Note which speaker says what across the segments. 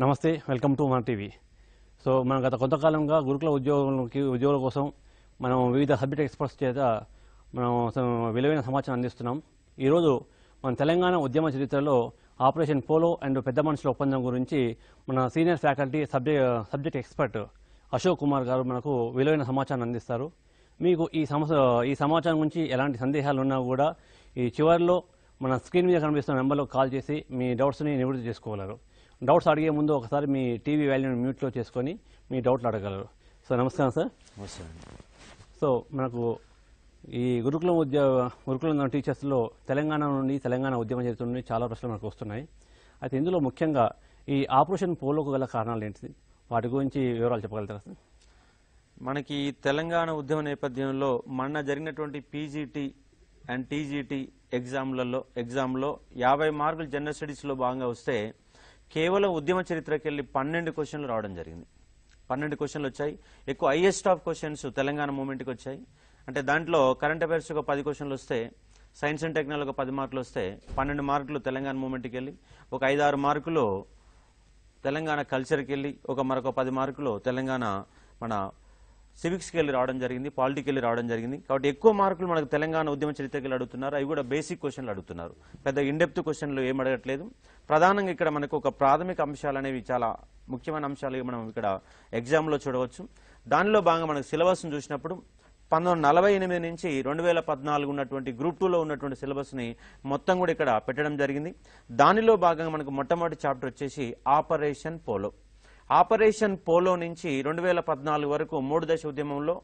Speaker 1: నమస్తే, welcome to మన TV. So మనం గత కొంతకాలంగా గురుకుల ఉద్యోగుల కోసం మనం వివిధ సబ్జెక్ట్ ఎక్స్పర్ట్స్ చేత మనం విలువైన సమాచారం అందిస్తున్నాం. ఈరోజు మన తెలంగాణ ఉద్యమ చరిత్రలో ఆపరేషన్ పోలో అండ్ పెద్ద మనుషుల ఒప్పందం గురించి మన senior faculty subject expert Ashok Kumar గారు మనకు విలువైన సమాచారం అందిస్తారు. మీకు ఈ సమాచారం గురించి ఎలాంటి సందేహాలు ఉన్నా కూడా ఈ చివరిలో మన స్క్రీన్ మీద కనిపిస్తున్న నెంబర్లో కాల్ చేసి మీ డౌట్స్ని నివృత్తి చేసుకోగలరు. డౌట్స్ అడిగే ముందు ఒకసారి మీ టీవీ వాల్యూని మ్యూట్లో చేసుకొని మీ డౌట్లు అడగలరు. సో నమస్కారం సార్. సో మనకు ఈ గురుకులం టీచర్స్లో తెలంగాణ ఉద్యమ చరిత్ర నుండి చాలా ప్రశ్నలు మనకు వస్తున్నాయి. అయితే ఇందులో ముఖ్యంగా ఈ ఆపరేషన్ పోలోకు గల కారణాలు ఏంటి, వాటి గురించి వివరాలు చెప్పగలుగుతారా సార్?
Speaker 2: మనకి తెలంగాణ ఉద్యమ నేపథ్యంలో మొన్న జరిగినటువంటి పీజీటీ అండ్ టీజీటీ ఎగ్జామ్లో 50 మార్కులు జనరల్ స్టడీస్లో భాగంగా వస్తే కేవలం ఉద్యమ చరిత్రకి వెళ్ళి 12 క్వశ్చన్లు రావడం జరిగింది. 12 క్వశ్చన్లు వచ్చాయి. ఎక్కువ హైయెస్ట్ ఆఫ్ క్వశ్చన్స్ తెలంగాణ మూమెంట్కి వచ్చాయి. అంటే దాంట్లో కరెంట్ అఫైర్స్ ఒక 10 క్వశ్చన్లు వస్తే, సైన్స్ అండ్ టెక్నాలజీ ఒక 10 మార్కులు వస్తే 12 మార్కులు తెలంగాణ మూమెంట్కి వెళ్ళి, ఒక 5-6 మార్కులు తెలంగాణ కల్చర్కి వెళ్ళి, మరొక 10 మార్కులు తెలంగాణ మన సివిక్స్కి వెళ్ళి రావడం జరిగింది, పాలిటికి వెళ్ళి రావడం జరిగింది. కాబట్టి ఎక్కువ మార్కులు మనకు తెలంగాణ ఉద్యమ చరిత్రకి వెళ్ళి అడుగుతున్నారు. అవి కూడా బేసిక్ క్వశ్చన్లు అడుగుతున్నారు, పెద్ద ఇన్డెప్త్ క్వశ్చన్లు ఏం అడగట్లేదు. ప్రధానంగా ఇక్కడ మనకు ఒక ప్రాథమిక అంశాలు అనేవి చాలా ముఖ్యమైన అంశాలు మనం ఇక్కడ ఎగ్జామ్లో చూడవచ్చు. దానిలో భాగంగా మనకు సిలబస్ను చూసినప్పుడు 1948 నుంచి 2014 ఉన్నటువంటి గ్రూప్ 2లో ఉన్నటువంటి సిలబస్ని మొత్తం కూడా ఇక్కడ పెట్టడం జరిగింది. దానిలో భాగంగా మనకు మొట్టమొదటి చాప్టర్ వచ్చేసి ఆపరేషన్ పోలో. ఆపరేషన్ పోలో నుంచి 2014 వరకు 3 దశ ఉద్యమంలో,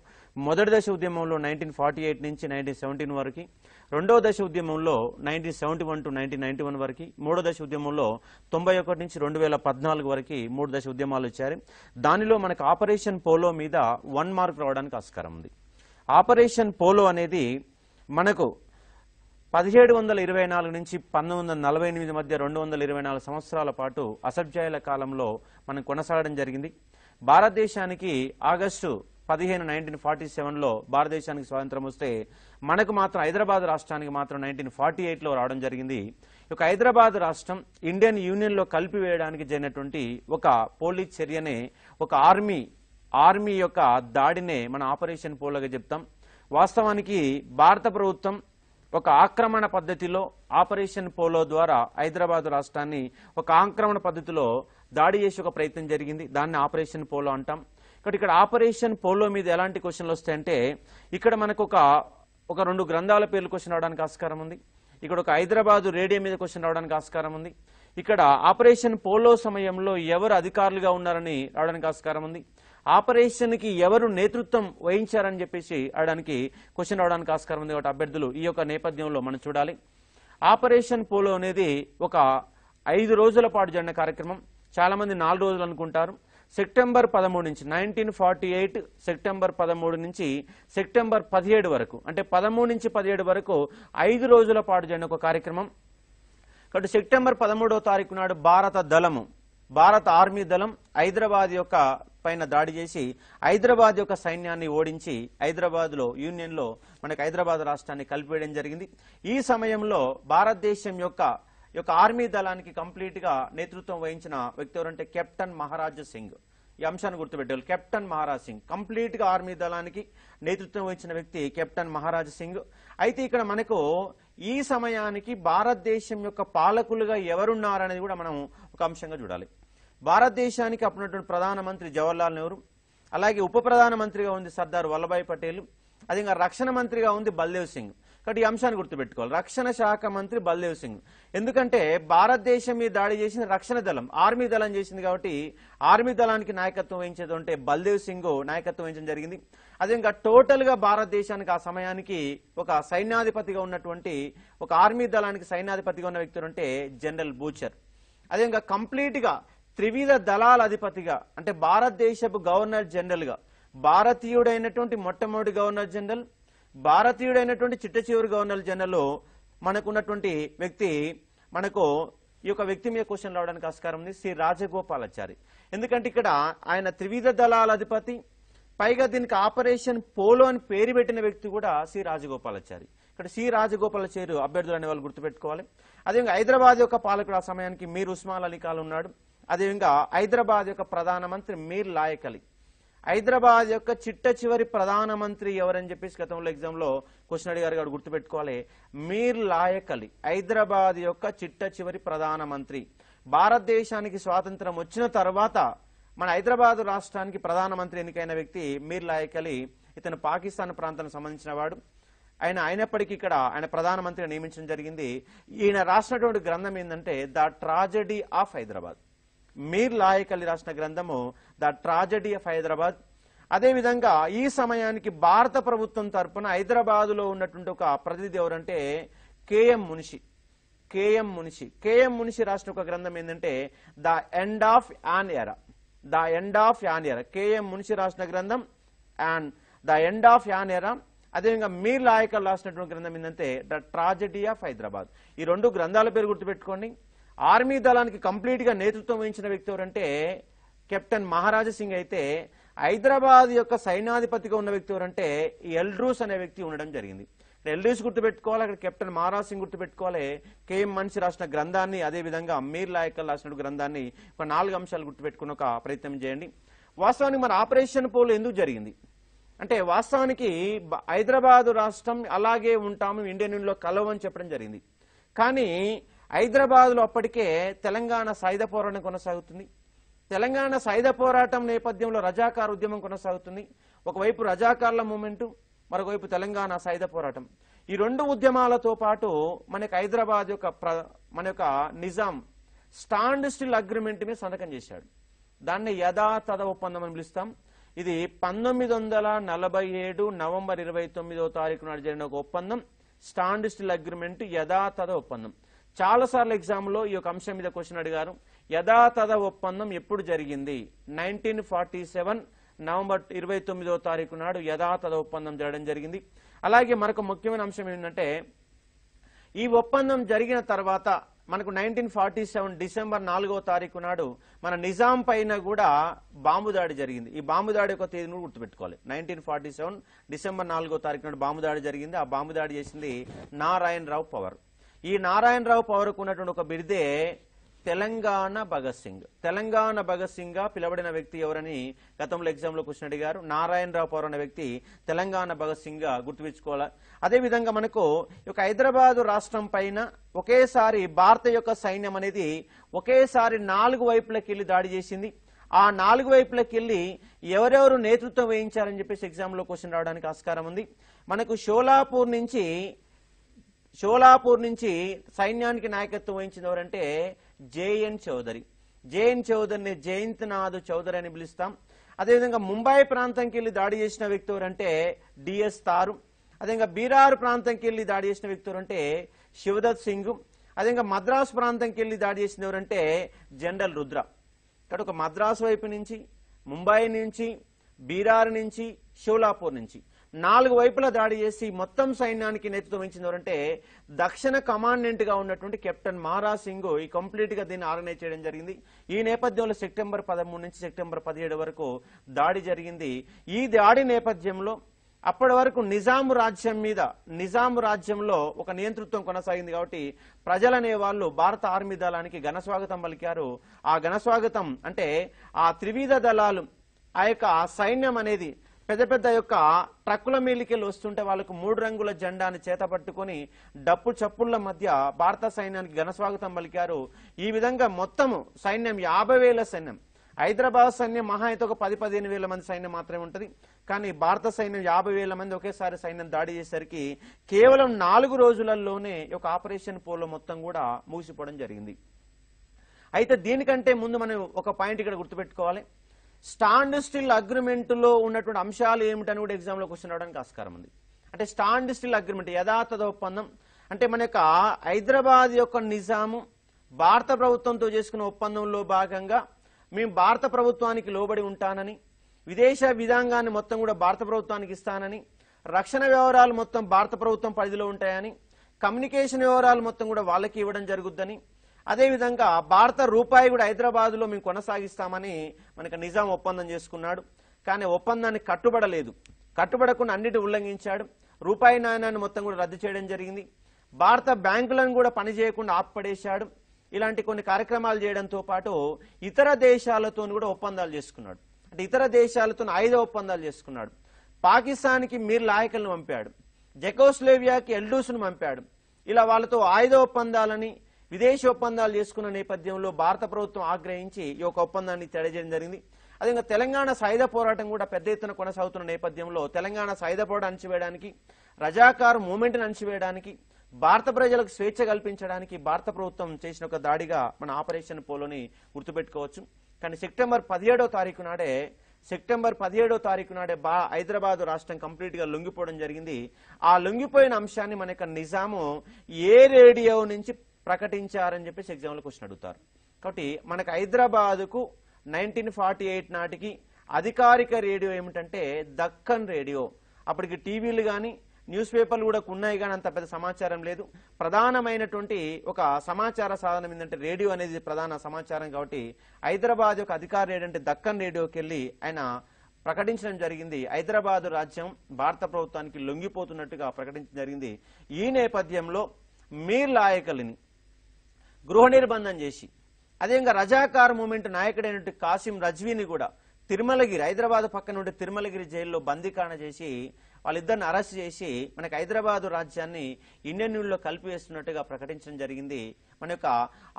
Speaker 2: మొదటి దశ ఉద్యమంలో 1948 నుంచి 1917 వరకు, రెండవ దశ ఉద్యమంలో 1971 టు 1991 వరకు, మూడో దశ ఉద్యమంలో 91 నుంచి 2014 వరకు 3 దశ ఉద్యమాలు వచ్చారు. దానిలో మనకు ఆపరేషన్ పోలో మీద 1 మార్క్ రావడానికి ఆస్కారం ఉంది. ఆపరేషన్ పోలో అనేది మనకు 1724 నుంచి 1948 మధ్య 224 సంవత్సరాల పాటు అసభ్యాయుల కాలంలో మనం కొనసాగడం జరిగింది. భారతదేశానికి ఆగస్టు 15, 1947లో భారతదేశానికి స్వాతంత్రం వస్తే మనకు మాత్రం హైదరాబాద్ రాష్ట్రానికి మాత్రం 1948లో రావడం జరిగింది. ఒక హైదరాబాద్ రాష్ట్రం ఇండియన్ యూనియన్లో కలిపివేయడానికి జరిగినటువంటి ఒక పోలీస్ చర్యనే, ఒక ఆర్మీ యొక్క దాడినే మన ఆపరేషన్ పోలోగా చెప్తాం. వాస్తవానికి భారత ప్రభుత్వం ఒక ఆక్రమణ పద్ధతిలో ఆపరేషన్ పోలో ద్వారా హైదరాబాద్ రాష్ట్రాన్ని ఒక ఆక్రమణ పద్ధతిలో దాడి చేసి ఒక ప్రయత్నం జరిగింది. దాన్ని ఆపరేషన్ పోలో అంటాం. కాబట్టి ఇక్కడ ఆపరేషన్ పోలో మీద ఎలాంటి క్వశ్చన్లు వస్తాయంటే, ఇక్కడ మనకు ఒక 2 గ్రంథాల పేర్లు క్వశ్చన్ రావడానికి ఆస్కారం ఉంది. ఇక్కడ ఒక హైదరాబాద్ రేడియో మీద క్వశ్చన్ రావడానికి ఆస్కారం ఉంది. ఇక్కడ ఆపరేషన్ పోలో సమయంలో ఎవరు అధికారులుగా ఉన్నారని రావడానికి ఆస్కారం ఉంది. ఆపరేషన్కి ఎవరు నేతృత్వం వహించారని చెప్పేసి అడడానికి క్వశ్చన్ రావడానికి ఆస్కారం ఉంది. కాబట్టి అభ్యర్థులు ఈ యొక్క నేపథ్యంలో మనం చూడాలి. ఆపరేషన్ పోలో అనేది ఒక 5 రోజుల పాటు జరిగిన కార్యక్రమం. చాలా మంది 4 రోజులు అనుకుంటారు. సెప్టెంబర్ 13 నుంచి 1948 సెప్టెంబర్ 13 నుంచి సెప్టెంబర్ 17 వరకు, అంటే 13 నుంచి 17 వరకు 5 రోజుల పాటు జరిగిన ఒక కార్యక్రమం. కాబట్టి సెప్టెంబర్ 13వ తారీఖు నాడు భారత ఆర్మీ దళం హైదరాబాద్ యొక్క పైన దాడి చేసి హైదరాబాద్ యొక్క సైన్యాన్ని ఓడించి హైదరాబాద్లో యూనియన్లో మనకు హైదరాబాద్ రాష్ట్రాన్ని కలిపివేయడం జరిగింది. ఈ సమయంలో భారతదేశం యొక్క ఆర్మీ దళానికి కంప్లీట్ గా నేతృత్వం వహించిన వ్యక్తి ఎవరంటే కెప్టెన్ మహారాజ్ సింగ్. ఈ అంశాన్ని గుర్తుపెట్టాలి. కెప్టెన్ మహారాజ్ సింగ్ కంప్లీట్ గా ఆర్మీ దళానికి నేతృత్వం వహించిన వ్యక్తి కెప్టెన్ మహారాజ్ సింగ్. అయితే ఇక్కడ మనకు ఈ సమయానికి భారతదేశం యొక్క పాలకులుగా ఎవరున్నారనేది కూడా మనం ఒక అంశంగా చూడాలి. భారతదేశానికి అప్పుడున్నటువంటి ప్రధానమంత్రి జవహర్లాల్ నెహ్రూ, అలాగే ఉప ప్రధానమంత్రిగా ఉంది సర్దార్ వల్లభాయ్ పటేల్, అదే రక్షణ మంత్రిగా ఉంది బల్దేవ్ సింగ్. కాబట్టి ఈ అంశాన్ని గుర్తుపెట్టుకోవాలి, రక్షణ శాఖ మంత్రి బల్దేవ్ సింగ్. ఎందుకంటే భారతదేశం మీద దాడి చేసిన రక్షణ దళం ఆర్మీ దళం చేసింది. కాబట్టి ఆర్మీ దళానికి నాయకత్వం వహించేది అంటే బల్దేవ్ సింగ్ నాయకత్వం వహించడం జరిగింది. అదేవిధంగా టోటల్ గా భారతదేశానికి ఆ సమయానికి ఒక సైన్యాధిపతిగా ఉన్నటువంటి, ఒక ఆర్మీ దళానికి సైన్యాధిపతిగా ఉన్న వ్యక్తులు అంటే జనరల్ బూచర్. అదేవిధంగా కంప్లీట్ గా త్రివిధ దళాల అధిపతిగా, అంటే భారతదేశపు గవర్నర్ జనరల్ గా భారతీయుడైనటువంటి మొట్టమొదటి గవర్నర్ జనరల్, భారతీయుడైనటువంటి చిట్ట చివరి గవర్నర్ జనరల్ మనకున్నటువంటి వ్యక్తి, మనకు ఈ యొక్క వ్యక్తి మీద క్వశ్చన్ రావడానికి ఆస్కారం ఉంది, శ్రీ రాజగోపాలాచారి. ఎందుకంటే ఇక్కడ ఆయన త్రివిధ దళాల అధిపతి, పైగా దీనికి ఆపరేషన్ పోలో అని పేరు పెట్టిన వ్యక్తి కూడా శ్రీ రాజగోపాలాచారి. ఇక్కడ శ్రీ రాజగోపాలాచారి అభ్యర్థులు అనే వాళ్ళు గుర్తుపెట్టుకోవాలి. అదేవిధంగా హైదరాబాద్ యొక్క పాలకుడు ఆ సమయానికి మీర్ ఉస్మాన్ అలీ ఖాన్ ఉన్నాడు. అదేవిధంగా హైదరాబాద్ యొక్క ప్రధానమంత్రి మీర్ లాయక్ అలీ. హైదరాబాద్ యొక్క చిట్ట చివరి ప్రధానమంత్రి ఎవరని చెప్పేసి గతంలో ఎగ్జామ్లో క్వశ్చన్ అడిగారు కాబట్టి గుర్తుపెట్టుకోవాలి. మీర్ లాయక్ అలీ హైదరాబాద్ యొక్క చిట్ట చివరి ప్రధానమంత్రి. భారతదేశానికి స్వాతంత్రం వచ్చిన తర్వాత మన హైదరాబాద్ రాష్ట్రానికి ప్రధానమంత్రి ఎన్నికైన వ్యక్తి మీర్ లాయక్ అలీ. ఇతను పాకిస్తాన్ ప్రాంతానికి సంబంధించిన వాడు. అయినప్పటికీ ఇక్కడ ఆయన ప్రధానమంత్రిగా నియమించడం జరిగింది. ఈయన రాసినటువంటి గ్రంథం ఏంటంటే ద ట్రాజెడీ ఆఫ్ హైదరాబాద్. మీర్ లాయక్ అలీ రాసిన గ్రంథము ద ట్రాజెడీ ఆఫ్ హైదరాబాద్. అదేవిధంగా ఈ సమయానికి భారత ప్రభుత్వం తరఫున హైదరాబాదులో ఉన్నటువంటి ఒక ప్రతినిధి ఎవరంటే కేఎం మున్షి. కేఎం మున్షి రాసిన ఒక గ్రంథం ఏంటంటే ద ఎండ్ ఆఫ్ యాన్ ఎరా. కేఎం మున్షి రాసిన గ్రంథం and the end of an ఎరా. అదేవిధంగా మీర్ లాయక్ అలీ రాసినటువంటి గ్రంథం ఏంటంటే ద ట్రాజెడీ ఆఫ్ హైదరాబాద్. ఈ రెండు గ్రంథాల పేరు గుర్తుపెట్టుకోండి. ఆర్మీ దళానికి కంప్లీట్ గా నేతృత్వం వహించిన వ్యక్తి ఎవరంటే కెప్టెన్ మహారాజా సింగ్ అయితే, హైదరాబాద్ యొక్క సైన్యాధిపతిగా ఉన్న వ్యక్తి ఎవరంటే ఎల్డ్రూస్ అనే వ్యక్తి ఉండడం జరిగింది. ఎల్డ్రూస్ గుర్తుపెట్టుకోవాలి, అక్కడ కెప్టెన్ మహారాజ్ సింగ్ గుర్తుపెట్టుకోవాలి, కేఎం మున్షి రాసిన గ్రంథాన్ని, అదేవిధంగా మీర్ లాయక్ అలీ రాసిన గ్రంథాన్ని, ఒక 4 అంశాలు గుర్తుపెట్టుకుని ఒక ప్రయత్నం చేయండి. వాస్తవానికి మన ఆపరేషన్ పోలో ఎందుకు జరిగింది అంటే వాస్తవానికి హైదరాబాద్ రాష్ట్రం అలాగే ఉంటాము, ఇండియన్ యూనియన్లో కలవని చెప్పడం జరిగింది. కానీ హైదరాబాద్లో అప్పటికే తెలంగాణ సాయుధ పోరాటం కొనసాగుతుంది. తెలంగాణ సాయుధ పోరాటం నేపథ్యంలో రజాకార్ ఉద్యమం కొనసాగుతుంది. ఒకవైపు రజాకార్ల మూమెంట్, మరొకవైపు తెలంగాణ సాయుధ పోరాటం. ఈ రెండు ఉద్యమాలతో పాటు మనకి హైదరాబాద్ యొక్క మన యొక్క నిజాం స్టాండ్ స్టిల్ అగ్రిమెంట్ మీద సంతకం చేశాడు. దాన్ని యథాతథ ఒప్పందం అని పిలుస్తాం. ఇది 1947 నవంబర్ 29వ తారీఖు నాడు జరిగిన ఒక ఒప్పందం, స్టాండ్ స్టిల్ అగ్రిమెంట్, యథాతథ ఒప్పందం. చాలా సార్లు ఎగ్జామ్లో ఈ యొక్క అంశం మీద క్వశ్చన్ అడిగారు. యథాతథ ఒప్పందం ఎప్పుడు జరిగింది? 1947 నవంబర్ 29వ తారీఖు నాడు యథాతథ ఒప్పందం జరగడం జరిగింది. అలాగే మరొక ముఖ్యమైన అంశం ఏంటంటే ఈ ఒప్పందం జరిగిన తర్వాత మనకు 1947 డిసెంబర్ 4వ తారీఖు నాడు మన నిజాం పైన కూడా బాంబు దాడి జరిగింది. ఈ బాంబు దాడి యొక్క తేదీని గుర్తుపెట్టుకోవాలి. 1947 డిసెంబర్ 4వ తారీఖు నాడు బాంబు దాడి జరిగింది. ఆ బాంబు దాడి చేసింది నారాయణరావు పవర్. ఈ నారాయణరావు పవర్కు ఉన్నటువంటి ఒక బిరుదే తెలంగాణ భగత్ సింగ్. తెలంగాణ భగత్ సింగ్ గా పిలవడిన వ్యక్తి ఎవరని గతంలో ఎగ్జామ్లో క్వశ్చన్ అడిగారు. నారాయణరావు పవర్ అనే వ్యక్తి తెలంగాణ భగత్ సింగ్ గా గుర్తుపెట్టుకోవాలి. అదేవిధంగా మనకు ఒక హైదరాబాదు రాష్ట్రం పైన ఒకేసారి భారత యొక్క సైన్యం అనేది ఒకేసారి 4 వైపులకు వెళ్ళి దాడి చేసింది. ఆ 4 వైపులకు వెళ్ళి ఎవరెవరు నేతృత్వం వహించారని చెప్పేసి ఎగ్జామ్లో క్వశ్చన్ రావడానికి ఆస్కారం ఉంది. మనకు షోలాపూర్ నుంచి సైన్యానికి నాయకత్వం వహించింది ఎవరంటే జేఎన్ చౌదరి. చౌదరిని జయంత్నాథ్ చౌదరి అని పిలుస్తాం. అదేవిధంగా ముంబై ప్రాంతంకి వెళ్ళి దాడి చేసిన వ్యక్తి ఎవరంటే డిఎస్ తారు. అదేవిధంగా బీరార్ ప్రాంతంకి వెళ్ళి దాడి చేసిన వ్యక్తి ఎవరంటే శివదత్ సింగ్. అదేవిధంగా మద్రాసు ప్రాంతంకి వెళ్ళి దాడి చేసిన ఎవరంటే జనరల్ రుద్ర. ఇక్కడ ఒక మద్రాసు వైపు నుంచి, ముంబై నుంచి, బీరార్ నుంచి, షోలాపూర్ నుంచి 4 వైపులా దాడి చేసి మొత్తం సైన్యానికి నేతృత్వం వహించింది ఎవరంటే దక్షిణ కమాండెంట్ గా ఉన్నటువంటి కెప్టెన్ మహారాజ్ సింగ్. ఈ కంప్లీట్ గా దీన్ని ఆర్గనైజ్ చేయడం జరిగింది. ఈ నేపథ్యంలో సెప్టెంబర్ 13 నుంచి సెప్టెంబర్ 17 వరకు దాడి జరిగింది. ఈ దాడి నేపథ్యంలో అప్పటి వరకు నిజాం రాజ్యంలో ఒక నియంతృత్వం కొనసాగింది కాబట్టి ప్రజలనే వాళ్ళు భారత ఆర్మీ దళానికి ఘనస్వాగతం పలికారు. ఆ ఘనస్వాగతం అంటే ఆ త్రివిధ దళాలు, ఆ యొక్క సైన్యం అనేది పెద్ద పెద్ద యొక్క ట్రక్కుల మీదకెళ్ళి వస్తుంటే వాళ్ళకు 3 రంగుల జెండాని చేత పట్టుకొని డప్పు చప్పుళ్ల మధ్య భారత సైన్యానికి ఘనస్వాగతం పలికారు. ఈ విధంగా మొత్తం సైన్యం 50,000 సైన్యం. హైదరాబాద్ సైన్యం మహా అయితే ఒక 10-15 వేల మంది సైన్యం మాత్రమే ఉంటుంది. కానీ భారత సైన్యం 50,000 మంది ఒకేసారి సైన్యం దాడి చేసేసరికి కేవలం 4 రోజులలోనే ఒక ఆపరేషన్ పోలో మొత్తం కూడా ముగిసిపోవడం జరిగింది. అయితే దీనికంటే ముందు మనం ఒక పాయింట్ ఇక్కడ గుర్తుపెట్టుకోవాలి. స్టాండ్ స్టిల్ అగ్రిమెంట్ లో ఉన్నటువంటి అంశాలు ఏమిటని కూడా ఎగ్జామ్ లో క్వశ్చన్ రావడానికి ఆస్కారం ఉంది. అంటే స్టాండ్ స్టిల్ అగ్రిమెంట్, యథాతథ ఒప్పందం అంటే మన యొక్క హైదరాబాద్ యొక్క నిజాము భారత ప్రభుత్వంతో చేసుకున్న ఒప్పందంలో భాగంగా మేము భారత ప్రభుత్వానికి లోబడి ఉంటానని, విదేశ విధానాన్ని మొత్తం కూడా భారత ప్రభుత్వానికి ఇస్తానని, రక్షణ వ్యవహారాలు మొత్తం భారత ప్రభుత్వం పరిధిలో ఉంటాయని, కమ్యూనికేషన్ వ్యవహారాలు మొత్తం కూడా వాళ్ళకి ఇవ్వడం జరుగుద్దని, అదేవిధంగా భారత రూపాయి కూడా హైదరాబాద్లో మేము కొనసాగిస్తామని మనకు నిజాం ఒప్పందం చేసుకున్నాడు. కానీ ఒప్పందాన్ని కట్టుబడకుండా అన్నిటి ఉల్లంఘించాడు. రూపాయి నాణ్యాన్ని మొత్తం కూడా రద్దు చేయడం జరిగింది. భారత బ్యాంకులను కూడా పనిచేయకుండా ఆపపడేశాడు. ఇలాంటి కొన్ని కార్యక్రమాలు చేయడంతో పాటు ఇతర దేశాలతో కూడా ఒప్పందాలు చేసుకున్నాడు. అంటే ఇతర దేశాలతో ఆయుధ ఒప్పందాలు చేసుకున్నాడు. పాకిస్తాన్కి మీర్ లాయకల్ని పంపాడు, జెకోస్లోవియాకి ఎల్డూస్ను పంపాడు. ఇలా వాళ్ళతో ఆయుధ ఒప్పందాలని విదేశీ ఒప్పందాలు చేసుకున్న నేపథ్యంలో భారత ప్రభుత్వం ఆగ్రహించి ఈ యొక్క ఒప్పందాన్ని తెలియజేయడం జరిగింది. అదేవిధంగా తెలంగాణ సాయుధ పోరాటం కూడా పెద్ద ఎత్తున కొనసాగుతున్న నేపథ్యంలో తెలంగాణ సాయుధ పోరాటం అణచివేయడానికి, రజాకార్ మూమెంట్ని అణచివేయడానికి, భారత ప్రజలకు స్వేచ్ఛ కల్పించడానికి భారత ప్రభుత్వం చేసిన ఒక దాడిగా మన ఆపరేషన్ పోలోని గుర్తుపెట్టుకోవచ్చు. కానీ సెప్టెంబర్ 17వ తారీఖు నాడే హైదరాబాద్ రాష్ట్రం కంప్లీట్ గా లొంగిపోవడం జరిగింది. ఆ లొంగిపోయిన అంశాన్ని మనకు నిజాము ఏ రేడియో నుంచి ప్రకటించారని చెప్పేసి ఎగ్జామ్లో క్వశ్చన్ అడుగుతారు. కాబట్టి మనకు హైదరాబాద్కు 1948 నాటికి అధికారిక రేడియో ఏమిటంటే దక్కన్ రేడియో. అప్పటికి టీవీలు కానీ న్యూస్ పేపర్లు కూడా ఉన్నాయి, కానీ అంత పెద్ద సమాచారం లేదు. ప్రధానమైనటువంటి ఒక సమాచార సాధనం ఏంటంటే రేడియో అనేది ప్రధాన సమాచారం. కాబట్టి హైదరాబాద్ యొక్క అధికార రేడియో అంటే దక్కన్ రేడియోకి వెళ్ళి ఆయన ప్రకటించడం జరిగింది. హైదరాబాద్ రాజ్యం భారత ప్రభుత్వానికి లొంగిపోతున్నట్టుగా ప్రకటించడం జరిగింది. ఈ నేపథ్యంలో మీర్ లాయకల్ని గృహ నిర్బంధం చేసి, అదేవిధంగా రజాకార్ మూమెంట్ నాయకుడైనటువంటి కాసిం రజ్వీని కూడా తిరుమలగిరి, హైదరాబాద్ పక్కన ఉండే తిరుమలగిరి జైల్లో బందీకాణ చేసి వాళ్ళిద్దరిని అరెస్ట్ చేసి మనకు హైదరాబాద్ రాజ్యాన్ని ఇండియన్ యూనియన్లో కలిపివేస్తున్నట్టుగా ప్రకటించడం జరిగింది. మన యొక్క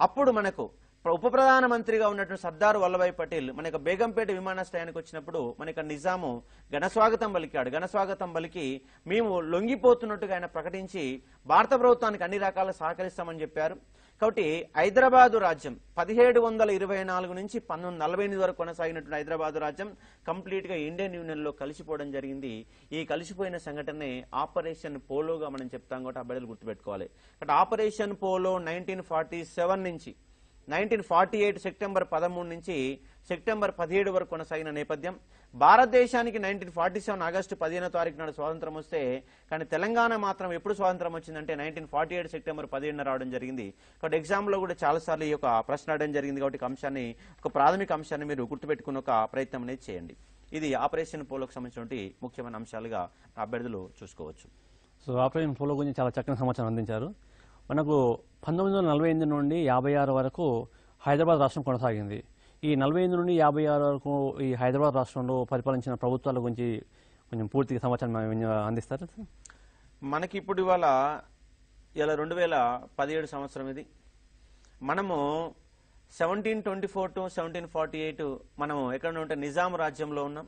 Speaker 2: అప్పుడు మనకు ఉప ప్రధానమంత్రిగా ఉన్నటువంటి సర్దార్ వల్లభాయ్ పటేల్ మన యొక్క బేగంపేట విమానాశ్రయానికి వచ్చినప్పుడు మనకు నిజాము ఘనస్వాగతం పలికాడు. ఘనస్వాగతం పలికి మేము లొంగిపోతున్నట్టుగా ఆయన ప్రకటించి భారత ప్రభుత్వానికి అన్ని రకాల సహకరిస్తామని చెప్పారు. కాబట్టి హైదరాబాదు రాజ్యం 1724 నుంచి 1948 వరకు కొనసాగినటువంటి హైదరాబాదు రాజ్యం కంప్లీట్ గా ఇండియన్ యూనియన్ లో కలిసిపోవడం జరిగింది. ఈ కలిసిపోయిన సంఘటనే ఆపరేషన్ పోలోగా మనం చెప్తాం కాబట్టి ఆ బిడ్డలు గుర్తుపెట్టుకోవాలి. కాబట్టి ఆపరేషన్ పోలో 1947 నుంచి 1948 సెప్టెంబర్ 13 నుంచి సెప్టెంబర్ 17 వరకు కొనసాగిన నేపథ్యం. భారతదేశానికి 1947 ఆగస్టు 15వ తారీఖు నాడు స్వాతంత్రం వస్తే, కానీ తెలంగాణ మాత్రం ఎప్పుడు స్వాతంత్రం వచ్చిందంటే 1948 సెప్టెంబర్ 15 రావడం జరిగింది. కాబట్టి ఎగ్జామ్లో కూడా చాలాసార్లు ఈ యొక్క ప్రశ్న అడగడం జరిగింది. కాబట్టి అంశాన్ని, ఒక ప్రాథమిక అంశాన్ని మీరు గుర్తుపెట్టుకున్న ఒక ప్రయత్నం అనేది చేయండి. ఇది ఆపరేషన్ పోలోకి సంబంధించినటువంటి ముఖ్యమైన అంశాలుగా అభ్యర్థులు చూసుకోవచ్చు.
Speaker 1: సో ఆపరేషన్ పోలో గురించి చాలా చక్కని సమాచారం అందించారు. మనకు 1948 నుండి 56 వరకు హైదరాబాద్ రాష్ట్రం కొనసాగింది. ఈ 48 నుండి 56 వరకు ఈ హైదరాబాద్ రాష్ట్రంలో పరిపాలించిన ప్రభుత్వాల గురించి కొంచెం పూర్తిగా సమాచారం అందిస్తారు.
Speaker 2: మనకి ఇప్పుడు ఇవాళ 2017 సంవత్సరం ఇది. మనము 1724 to 1748 మనము ఎక్కడ ఉంటే నిజాం రాజ్యంలో ఉన్నాం.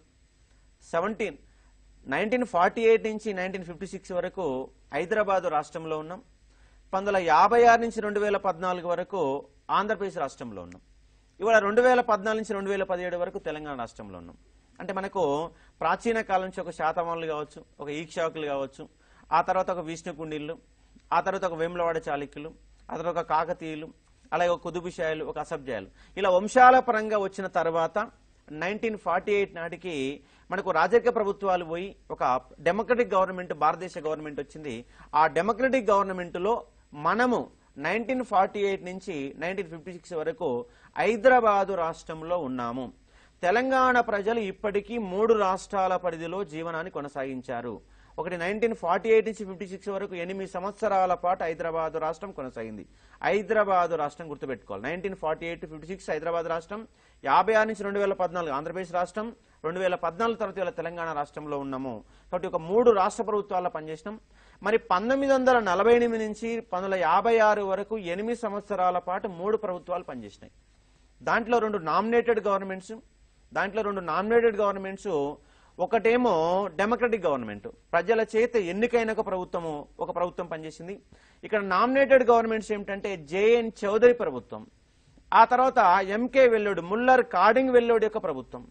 Speaker 2: 1948 నుంచి 1956 వరకు హైదరాబాద్ రాష్ట్రంలో ఉన్నాం. 1956 నుంచి 2014 వరకు ఆంధ్రప్రదేశ్ రాష్ట్రంలో ఉన్నాం. ఇవాళ 2014 నుంచి 2017 వరకు తెలంగాణ రాష్ట్రంలో ఉన్నాం. అంటే మనకు ప్రాచీన కాలం నుంచి ఒక శాతవాహనులు కావచ్చు, ఒక ఈక్షాకులు కావచ్చు, ఆ తర్వాత ఒక విష్ణుకుండిళ్ళు, ఆ తర్వాత ఒక వేములవాడ చాళుక్యులు, ఆ తర్వాత ఒక కాకతీయులు, అలాగే ఒక కుతుబుషాయులు, ఒక అసబ్జాయులు, ఇలా వంశాల పరంగా వచ్చిన తర్వాత 1948 నాటికి మనకు రాజకీయ ప్రభుత్వాలు పోయి ఒక డెమోక్రటిక్ గవర్నమెంట్, భారతదేశ గవర్నమెంట్ వచ్చింది. ఆ డెమోక్రటిక్ గవర్నమెంట్ లో మనము 1948 నుంచి 1956 వరకు హైదరాబాదు రాష్ట్రంలో ఉన్నాము. తెలంగాణ ప్రజలు ఇప్పటికీ 3 రాష్ట్రాల పరిధిలో జీవనాన్ని కొనసాగించారు. ఒకటి 1948 నుంచి 56 వరకు 8 సంవత్సరాల పాటు హైదరాబాదు రాష్ట్రం కొనసాగింది. హైదరాబాదు రాష్ట్రం గుర్తుపెట్టుకోవాలి. 1948 to 56 హైదరాబాద్ రాష్ట్రం, 56 నుంచి 2014 ఆంధ్రప్రదేశ్ రాష్ట్రం, 2014 తర్వాత తెలంగాణ రాష్ట్రంలో ఉన్నాము. కాబట్టి ఒక 3 రాష్ట్ర ప్రభుత్వాల్లో పనిచేసినాం. మరి 1948 నుంచి 1956 వరకు 8 సంవత్సరాల పాటు 3 ప్రభుత్వాలు పనిచేసినాయి. దాంట్లో 2 నామినేటెడ్ గవర్నమెంట్స్, ఒకటేమో డెమోక్రటిక్ గవర్నమెంట్, ప్రజల చేత ఎన్నికైన ఒక ప్రభుత్వం పనిచేసింది. ఇక్కడ నామినేటెడ్ గవర్నమెంట్స్ ఏమిటంటే జేఎన్ చౌదరి ప్రభుత్వం, ఆ తర్వాత ఎంకే వెల్లోడి, ముల్లర్ కార్డింగ్ వెల్లోడి యొక్క ప్రభుత్వం,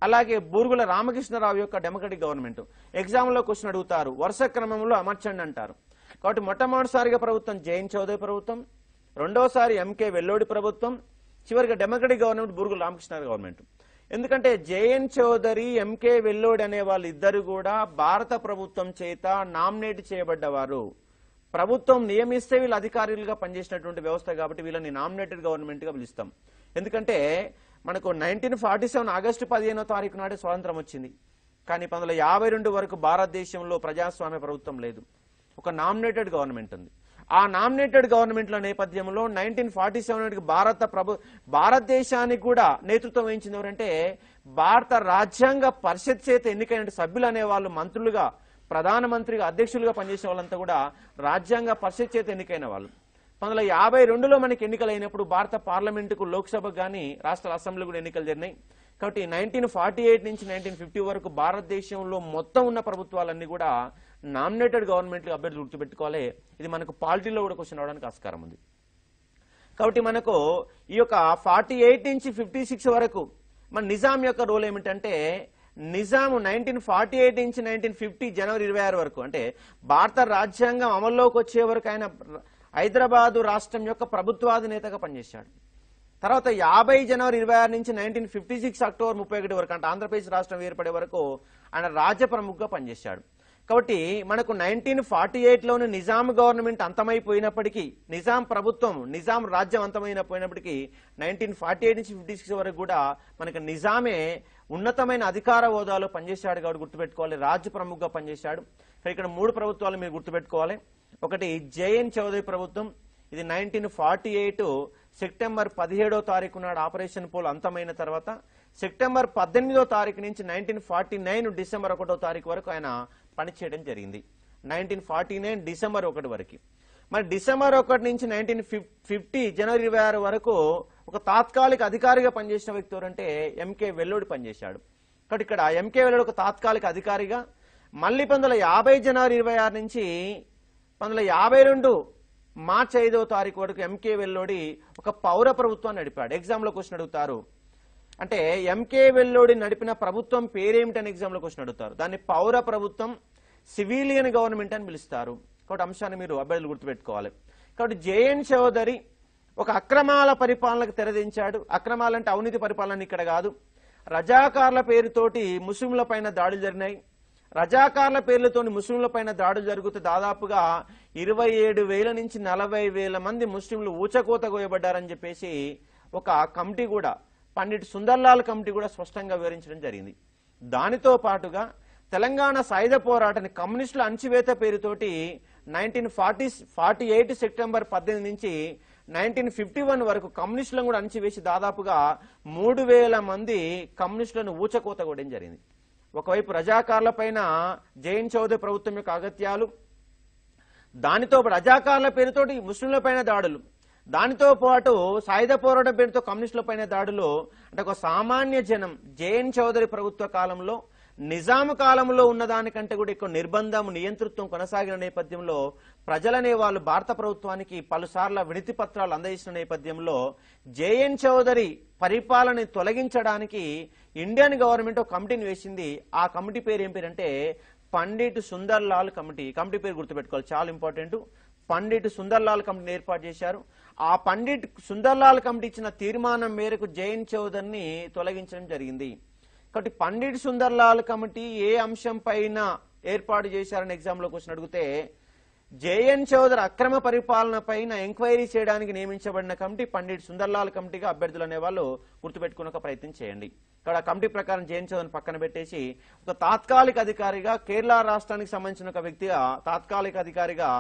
Speaker 2: అలాగే బూరుగుల రామకృష్ణరావు యొక్క డెమోక్రటిక్ గవర్నమెంట్. ఎగ్జామ్లో క్వశ్చన్ అడుగుతారు, వరుస క్రమంలో అమర్చండి అంటారు. కాబట్టి మొట్టమొదటిసారిగా ప్రభుత్వం జేఎన్ చౌదరి ప్రభుత్వం, రెండోసారి ఎంకే వెల్లోడి ప్రభుత్వం, చివరిగా democratic government Burugula Ramakrishna Rao government. ఎందుకంటే జేఎన్ చౌదరి, ఎంకే వెల్లోడి అనే వాళ్ళిద్దరు కూడా భారత ప్రభుత్వం చేత నామినేట్ చేయబడ్డవారు. ప్రభుత్వం నియమిస్తే వీళ్ళు అధికారులుగా పనిచేసినటువంటి వ్యవస్థ కాబట్టి వీళ్ళని నామినేటెడ్ గవర్నమెంట్ గా పిలుస్తాం. ఎందుకంటే మనకు 1947 ఆగస్టు 15వ తారీఖు నాడే స్వాతంత్రం వచ్చింది. కానీ 1952 వరకు భారతదేశంలో ప్రజాస్వామ్య ప్రభుత్వం లేదు, ఒక నామినేటెడ్ గవర్నమెంట్ ఉంది. ఆ నామినేటెడ్ గవర్నమెంట్ల నేపథ్యంలో 1947 భారతదేశానికి కూడా నేతృత్వం వహించింది ఎవరంటే భారత రాజ్యాంగ పరిషత్ చేత ఎన్నికైన సభ్యులు అనే వాళ్ళు మంత్రులుగా, ప్రధానమంత్రిగా, అధ్యక్షులుగా పనిచేసే వాళ్ళంతా కూడా రాజ్యాంగ పరిషత్ చేత ఎన్నికైన వాళ్ళు. 1952లో మనకి ఎన్నికలు అయినప్పుడు భారత పార్లమెంటుకు, లోక్సభకు కానీ రాష్ట్ర అసెంబ్లీ కూడా ఎన్నికలు జరిగినాయి. కాబట్టి 1948 నుంచి 1950 వరకు భారతదేశంలో మొత్తం ఉన్న ప్రభుత్వాలన్నీ కూడా నామినేటెడ్ గవర్నమెంట్ అభ్యర్థులు గుర్తుపెట్టుకోవాలి. ఇది మనకు పాలిటీలో కూడా క్వశ్చన్ అవడానికి ఆస్కారం ఉంది. కాబట్టి మనకు ఈ యొక్క 48 నుంచి 56 వరకు మన నిజాం యొక్క రోల్ ఏమిటంటే, నిజాం 1948 నుంచి 1950 జనవరి 26 వరకు, అంటే భారత రాజ్యాంగం అమల్లోకి వచ్చే వరకు ఆయన హైదరాబాదు రాష్ట్రం యొక్క ప్రభుత్వాధినేతగా పనిచేశాడు. తర్వాత 50 జనవరి 26 నుంచి 1956 అక్టోబర్ 31 వరకు, అంటే ఆంధ్రప్రదేశ్ రాష్ట్రం ఏర్పడే వరకు ఆయన రాజ్య ప్రముఖగా పనిచేశాడు. కాబట్టి మనకు 1948లోని నిజాం గవర్నమెంట్ అంతమైపోయినప్పటికీ, నిజాం ప్రభుత్వం, నిజాం రాజ్యం అంతమైపోయినప్పటికీ 1948 నుంచి 56 వరకు కూడా మనకు నిజామే ఉన్నతమైన అధికార హోదాలో పనిచేశాడు. కాబట్టి గుర్తుపెట్టుకోవాలి, రాజ్య ప్రముఖగా పనిచేశాడు. ఇక్కడ 3 ప్రభుత్వాలు మీరు గుర్తుపెట్టుకోవాలి. ఒకటి జేఎన్ చౌదరి ప్రభుత్వం, ఇది 1948 సెప్టెంబర్ 17వ తారీఖు నాడు ఆపరేషన్ పోల్ అంతమైన తర్వాత సెప్టెంబర్ 18వ తారీఖు నుంచి 1949 డిసెంబర్ 1వ తారీఖు వరకు ఆయన పనిచేయడం జరిగింది. 1949 డిసెంబర్ 1 వరకు. మరి డిసెంబర్ 1 నుంచి 1950 జనవరి 26 వరకు ఒక తాత్కాలిక అధికారిగా పనిచేసిన వ్యక్తి ఎవరంటే ఎంకే వెల్లోడి పనిచేశాడు. కాబట్టి ఇక్కడ ఎంకే వెల్లోడి ఒక తాత్కాలిక అధికారిగా, మళ్ళీ 1950 జనవరి 26 నుంచి 1952 మార్చి 5వ తారీఖు వరకు ఎంకే వెల్లోడి ఒక పౌర ప్రభుత్వాన్ని నడిపాడు. ఎగ్జామ్లో క్వశ్చన్ అడుగుతారు, అంటే ఎంకే వెల్లోడి నడిపిన ప్రభుత్వం పేరేమిటని ఎగ్జామ్లో క్వశ్చన్ అడుగుతారు. దాన్ని పౌర ప్రభుత్వం, సివిలియన్ గవర్నమెంట్ అని పిలుస్తారు. కాబట్టి అంశాన్ని మీరు అభ్యర్థులు గుర్తుపెట్టుకోవాలి. కాబట్టి జేఎన్ చౌదరి ఒక అక్రమాల పరిపాలనకు తెరదించాడు. అక్రమాలంటే అవినీతి పరిపాలన ఇక్కడ కాదు. రజాకార్ల పేరుతోటి ముస్లింల పైన దాడులు జరిగినాయి. రజాకార్ల పేర్లతో ముస్లింల పైన దాడులు జరుగుతూ దాదాపుగా 27,000 నుంచి 40,000 మంది ముస్లింలు ఊచకోత కోయబడ్డారని చెప్పేసి ఒక కమిటీ కూడా, పండిట్ సుందర్లాల్ కమిటీ కూడా స్పష్టంగా వివరించడం జరిగింది. దానితో పాటుగా తెలంగాణ సాయుధ పోరాటాన్ని కమ్యూనిస్టుల అణచివేత పేరుతోటి 1948 సెప్టెంబర్ 18 నుంచి 1951 వరకు కమ్యూనిస్టులను కూడా అణచివేసి దాదాపుగా 3,000 మంది కమ్యూనిస్టులను ఊచకోత కొట్టడం జరిగింది. ఒకవైపు రజాకార్ల పైన జేఎన్ చౌదరి ప్రభుత్వం యొక్క అగత్యాలు, దానితో రజాకార్ల పేరుతోటి ముస్లింల పైన దాడులు, దానితో పాటు సాయుధ పోరాటం పేరుతో కమ్యూనిస్టుల పైన దాడులు, అంటే ఒక సామాన్య జనం జేఎన్ చౌదరి ప్రభుత్వ కాలంలో నిజాం కాలంలో ఉన్నదానికంటే కూడా ఎక్కువ నిర్బంధం, నియంతృత్వం కొనసాగిన నేపథ్యంలో ప్రజలనే వాళ్ళు భారత ప్రభుత్వానికి పలుసార్లు వినతి పత్రాలు అందజేసిన నేపథ్యంలో జేఎన్ చౌదరి పరిపాలన తొలగించడానికి ఇండియన్ గవర్నమెంట్ ఒక కమిటీని వేసింది. ఆ కమిటీ పేరు ఏం పేరంటే పండిట్ సుందర్లాల్ కమిటీ. కమిటీ పేరు గుర్తుపెట్టుకోవాలి, చాలా ఇంపార్టెంట్. పండిట్ సుందర్లాల్ కమిటీని ఏర్పాటు చేశారు. ఆ పండిట్ సుందర్లాల్ కమిటీ ఇచ్చిన తీర్మానం మేరకు జేఎన్ చౌదరిని తొలగించడం జరిగింది. కాబట్టి పండిట్ సుందర్లాల్ కమిటీ ఏ అంశం పైన ఏర్పాటు చేశారని ఎగ్జామ్లో క్వశ్చన్ అడిగితే, జేఎన్ చౌదరి అక్రమ పరిపాలన పైన ఎంక్వైరీ చేయడానికి నియమించబడిన కమిటీ పండిట్ సుందర్లాల్ కమిటీగా అభ్యర్థులు అనే వాళ్ళు గుర్తుపెట్టుకునే ఒక ప్రయత్నం చేయండి. ఇక్కడ కమిటీ ప్రకారం జేఎన్ చౌదరిని పక్కన పెట్టేసి ఒక తాత్కాలిక అధికారిగా, కేరళ రాష్ట్రానికి సంబంధించిన ఒక వ్యక్తిగా తాత్కాలిక అధికారిగా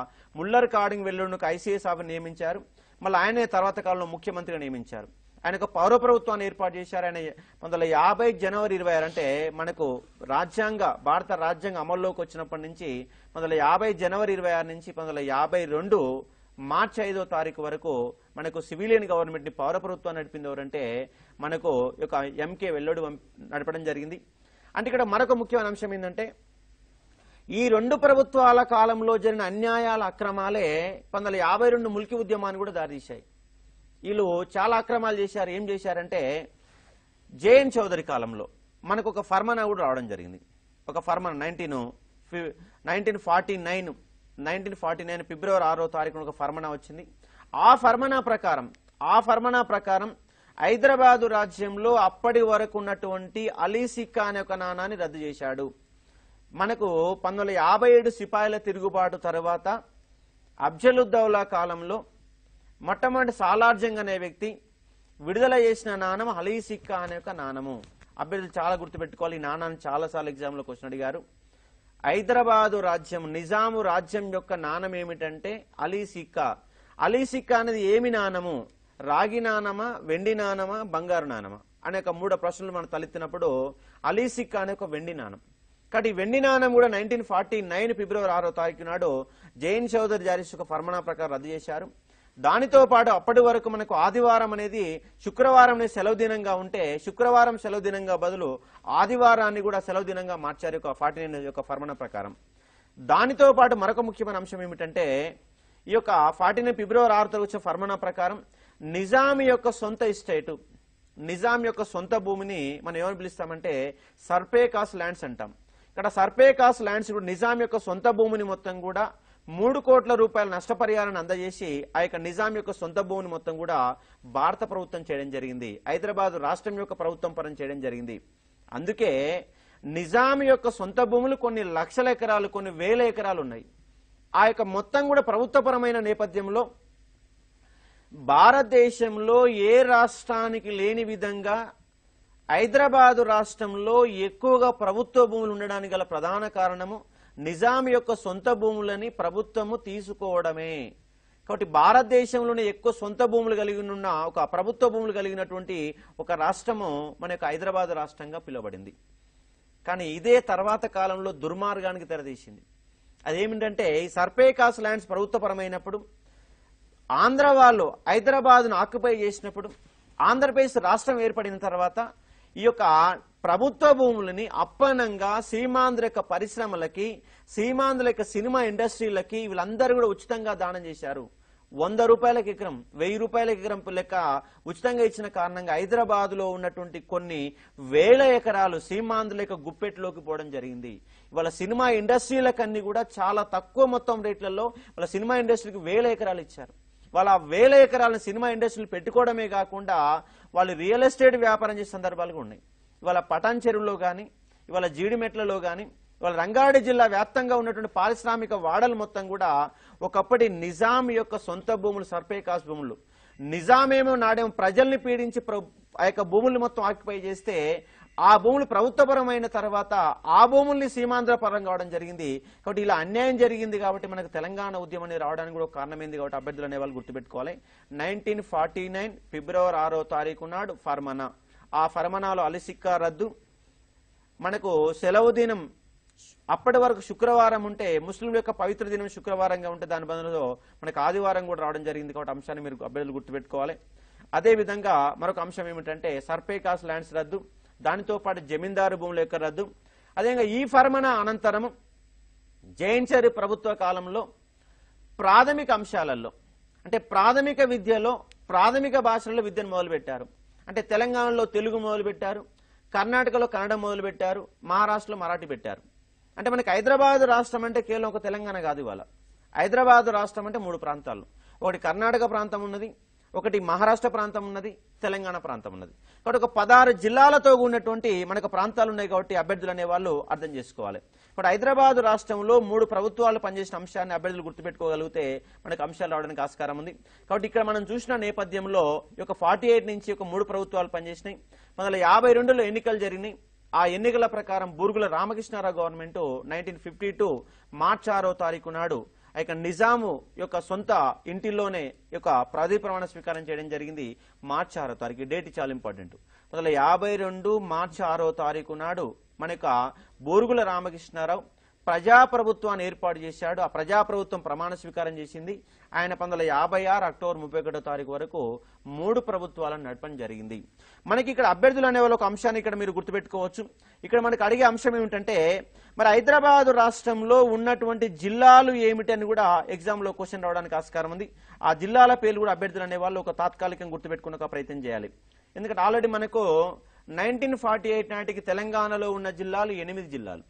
Speaker 2: ముల్లర్ కాడింగ్ వెల్లుడికి ఐసీఎస్ ఆఫీసర్ నియమించారు. మళ్ళీ ఆయనే తర్వాత కాలంలో ముఖ్యమంత్రిగా నియమించారు. ఆయన ఒక పౌర ప్రభుత్వాన్ని ఏర్పాటు చేశారు. ఆయన 1950 జనవరి 26, అంటే మనకు భారత రాజ్యాంగం అమల్లోకి వచ్చినప్పటి నుంచి 1950 జనవరి 26 నుంచి 1952 మార్చి 5వ తారీఖు వరకు మనకు సివిలియన్ గవర్నమెంట్ ని, పౌర ప్రభుత్వాన్ని నడిపింది ఎవరంటే మనకు ఒక ఎంకే వెల్లోడి నడపడం జరిగింది. అంటే ఇక్కడ మరొక ముఖ్యమైన అంశం ఏంటంటే, ఈ 2 ప్రభుత్వాల కాలంలో జరిగిన అన్యాయాల, అక్రమాలే 1952 ముల్కీ ఉద్యమాన్ని కూడా దారితీశాయి. వీళ్ళు చాలా అక్రమాలు చేశారు. ఏం చేశారంటే, జేఎన్ చౌదరి కాలంలో మనకు ఒక ఫర్మానా కూడా రావడం జరిగింది. ఒక ఫర్మానా 1949 ఫిబ్రవరి 6వ తారీఖున ఒక ఫర్మానా వచ్చింది. ఆ ఫర్మానా ప్రకారం హైదరాబాదు రాజ్యంలో అప్పటి వరకు ఉన్నటువంటి అలీ సిక్కా అనే ఒక నాణాన్ని రద్దు చేశాడు. మనకు 1957 సిపాయిల తిరుగుబాటు తర్వాత అఫ్జలుద్దౌలా కాలంలో మొట్టమొదటి సాలార్జంగ్ అనే వ్యక్తి విడుదల చేసిన నాణం అలీ సిక్కా అనే ఒక నాణము. అభ్యర్థులు చాలా గుర్తుపెట్టుకోవాలి. ఈ నాణాన్ని చాలాసార్లు ఎగ్జామ్లో క్వశ్చన్ అడిగారు. హైదరాబాదు రాజ్యం నిజాము రాజ్యం యొక్క నాణం ఏమిటంటే అలీ సిక్కా. అలీ సిక్కా అనేది ఏమి నాణము? రాగి నాణమా, వెండి నాణమా, బంగారు నాణమా అనే ఒక 3 ప్రశ్నలు మనం తలెత్తినప్పుడు అలీ సిక్కా అనే ఒక వెండి నాణం. కాబట్టి వెండి నాణం కూడా 1949 ఫిబ్రవరి 6వ తారీఖు నాడు జైన్ చౌదరి జారీ ఒక ఫర్మానా ప్రకారం రద్దు చేశారు. దానితో పాటు అప్పటి వరకు మనకు ఆదివారం అనేది శుక్రవారం అనేది సెలవు దినంగా ఉంటే శుక్రవారం సెలవు దినంగా బదులు ఆదివారాన్ని కూడా సెలవు దినంగా మార్చారు 49 యొక్క ఫర్మానా ప్రకారం. దానితో పాటు మరొక ముఖ్యమైన అంశం ఏమిటంటే ఈ యొక్క 49 ఫిబ్రవరి 6తో వచ్చిన ఫర్మానా ప్రకారం నిజాం యొక్క సొంత ఎస్టేటు, నిజాం యొక్క సొంత భూమిని మనం ఏమని పిలుస్తామంటే సర్పే కాస్ట్ ల్యాండ్స్ అంటాం. ఇక్కడ సర్పే కాస్ట్ ల్యాండ్స్ కూడా నిజాం యొక్క సొంత భూమిని మొత్తం కూడా 3 కోట్ల రూపాయల నష్టపరిహారాన్ని అందజేసి ఆ యొక్క నిజాం యొక్క సొంత భూమిని మొత్తం కూడా భారత ప్రభుత్వం చేయడం జరిగింది. హైదరాబాద్ రాష్ట్రం యొక్క ప్రభుత్వం పరం చేయడం జరిగింది. అందుకే నిజాం యొక్క సొంత భూములు కొన్ని లక్షల ఎకరాలు, కొన్ని వేల ఎకరాలు ఉన్నాయి. ఆ యొక్క మొత్తం కూడా ప్రభుత్వపరమైన నేపథ్యంలో భారతదేశంలో ఏ రాష్ట్రానికి లేని విధంగా హైదరాబాదు రాష్ట్రంలో ఎక్కువగా ప్రభుత్వ భూములు ఉండడానికి గల ప్రధాన కారణము నిజాం యొక్క సొంత భూములని ప్రభుత్వము తీసుకోవడమే. కాబట్టి భారతదేశంలోనే ఎక్కువ సొంత భూములు కలిగి ఉన్న ఒక ప్రభుత్వ భూములు కలిగినటువంటి ఒక రాష్ట్రము మన యొక్క హైదరాబాద్ రాష్ట్రంగా పిలువబడింది. కానీ ఇదే తర్వాత కాలంలో దుర్మార్గానికి తెరదీసింది. అదేమిటంటే ఈ సర్పే కాస్ట్ ల్యాండ్స్ ప్రభుత్వపరమైనప్పుడు ఆంధ్ర వాళ్ళు హైదరాబాద్ను ఆక్యుపై చేసినప్పుడు ఆంధ్రప్రదేశ్ రాష్ట్రం ఏర్పడిన తర్వాత ఈ యొక్క ప్రభుత్వ భూములని అప్పనంగా సీమాంధ్ర యొక్క పరిశ్రమలకి, సీమాంధ్ర యొక్క సినిమా ఇండస్ట్రీలకి వీళ్ళందరూ కూడా ఉచితంగా దానం చేశారు. 100 రూపాయలకి ఎకరం, 1000 రూపాయలకి ఎకరం లెక్క ఉచితంగా ఇచ్చిన కారణంగా హైదరాబాద్ లో ఉన్నటువంటి కొన్ని వేల ఎకరాలు సీమాంధ్ర యొక్క గుప్పెట్లోకి పోవడం జరిగింది. వాళ్ళ సినిమా ఇండస్ట్రీలకన్నీ కూడా చాలా తక్కువ మొత్తం రేట్లలో వాళ్ళ సినిమా ఇండస్ట్రీకి 1000 ఎకరాలు ఇచ్చారు. వాళ్ళ 1000 ఎకరాలను సినిమా ఇండస్ట్రీలు పెట్టుకోవడమే కాకుండా వాళ్ళు రియల్ ఎస్టేట్ వ్యాపారం చేసే సందర్భాలు ఉన్నాయి. ఇవాళ పటాన్ చెరువులో కానీ, ఇవాళ జీడిమెట్లలో కానీ, ఇవాళ రంగారెడ్డి జిల్లా వ్యాప్తంగా ఉన్నటువంటి పారిశ్రామిక వాడలు మొత్తం కూడా ఒకప్పటి నిజాం యొక్క సొంత భూములు, సర్పే కాస్ట్ భూములు. నిజామేమో నాడేమో ప్రజల్ని పీడించి ఆ యొక్క భూముల్ని మొత్తం ఆక్యుపై చేస్తే ఆ భూములు ప్రభుత్వపరమైన తర్వాత ఆ భూముల్ని సీమాంధ్ర పరం కావడం జరిగింది. కాబట్టి ఇలా అన్యాయం జరిగింది కాబట్టి మనకు తెలంగాణ ఉద్యమం అనేది రావడానికి కూడా కారణమైంది. కాబట్టి అభ్యర్థులు అనే వాళ్ళు గుర్తుపెట్టుకోవాలి. 1949 ఫిబ్రవరి 6వ తారీఖు నాడు ఫర్మానా. ఆ ఫర్మానాలో అలీ సిక్కా రద్దు. మనకు సెలవు దినం అప్పటి వరకు శుక్రవారం ఉంటే ముస్లింల యొక్క పవిత్ర దినం శుక్రవారంగా ఉంటే దాని బదులులో మనకు ఆదివారం కూడా రావడం జరిగింది. కాబట్టి అంశాన్ని మీరు అభ్యర్థులు గుర్తుపెట్టుకోవాలి. అదేవిధంగా మరొక అంశం ఏమిటంటే సర్పే కాస్ట్ ల్యాండ్స్ రద్దు, దానితో పాటు జమీందారు భూముల యొక్క రద్దు. అదేవిధంగా ఈ ఫర్మానా అనంతరం జైన్చరి ప్రభుత్వ కాలంలో ప్రాథమిక అంశాలలో అంటే ప్రాథమిక విద్యలో ప్రాథమిక భాషలలో విద్యను మొదలుపెట్టారు. అంటే తెలంగాణలో తెలుగు మొదలుపెట్టారు, కర్ణాటకలో కన్నడం మొదలుపెట్టారు, మహారాష్ట్రలో మరాఠీ పెట్టారు. అంటే మనకి హైదరాబాద్ రాష్ట్రం అంటే కేవలం ఒక తెలంగాణ కాదు. ఇవాళ హైదరాబాద్ రాష్ట్రం అంటే 3 ప్రాంతాలు. ఒకటి కర్ణాటక ప్రాంతం ఉన్నది, ఒకటి మహారాష్ట్ర ప్రాంతం ఉన్నది, తెలంగాణ ప్రాంతం ఉన్నది. కాబట్టి ఒక 16 జిల్లాలతో ఉన్నటువంటి మనకు ప్రాంతాలు ఉన్నాయి. కాబట్టి అభ్యర్థులు అనే వాళ్ళు అర్థం చేసుకోవాలి. ఇప్పుడు హైదరాబాద్ రాష్ట్రంలో 3 ప్రభుత్వాలు పనిచేసిన అంశాన్ని అభ్యర్థులు గుర్తుపెట్టుకోగలిగితే మనకు అంశాలు రావడానికి ఆస్కారం ఉంది. కాబట్టి ఇక్కడ మనం చూసిన నేపథ్యంలో ఈ యొక్క 48 నుంచి ఒక 3 ప్రభుత్వాలు పనిచేసినాయి. 1952లో ఎన్నికలు జరిగినాయి. ఆ ఎన్నికల ప్రకారం బూర్గుల రామకృష్ణారావు గవర్నమెంట్ 1952 మార్చి 6వ తారీఖు నాడు ఇక నిజాము యొక్క సొంత ఇంటిలోనే యొక్క పదవీ ప్రమాణ స్వీకారం చేయడం జరిగింది. మార్చి 6వ తారీఖు డేట్ చాలా ఇంపార్టెంట్. 1952 మార్చి 6వ తారీఖు నాడు మన యొక్క బూర్గుల రామకృష్ణారావు ప్రజాప్రభుత్వాన్ని ఏర్పాటు చేశాడు. ఆ ప్రజాప్రభుత్వం ప్రమాణ స్వీకారం చేసింది. ఆయన 1956 అక్టోబర్ 31వ తారీఖు వరకు 3 ప్రభుత్వాలను నడపడం జరిగింది. మనకి ఇక్కడ అభ్యర్థులు అనే వాళ్ళు ఒక అంశాన్ని ఇక్కడ మీరు గుర్తుపెట్టుకోవచ్చు. ఇక్కడ మనకు అడిగే అంశం ఏమిటంటే మరి హైదరాబాద్ రాష్ట్రంలో ఉన్నటువంటి జిల్లాలు ఏమిటి అని కూడా ఎగ్జామ్ లో క్వశ్చన్ రావడానికి ఆస్కారం ఉంది. ఆ జిల్లాల పేర్లు కూడా అభ్యర్థులు అనే వాళ్ళు ఒక తాత్కాలికంగా గుర్తుపెట్టుకునే ప్రయత్నం చేయాలి. ఎందుకంటే ఆల్రెడీ మనకు 1948 నాటికి తెలంగాణలో ఉన్న జిల్లాలు 8 జిల్లాలు,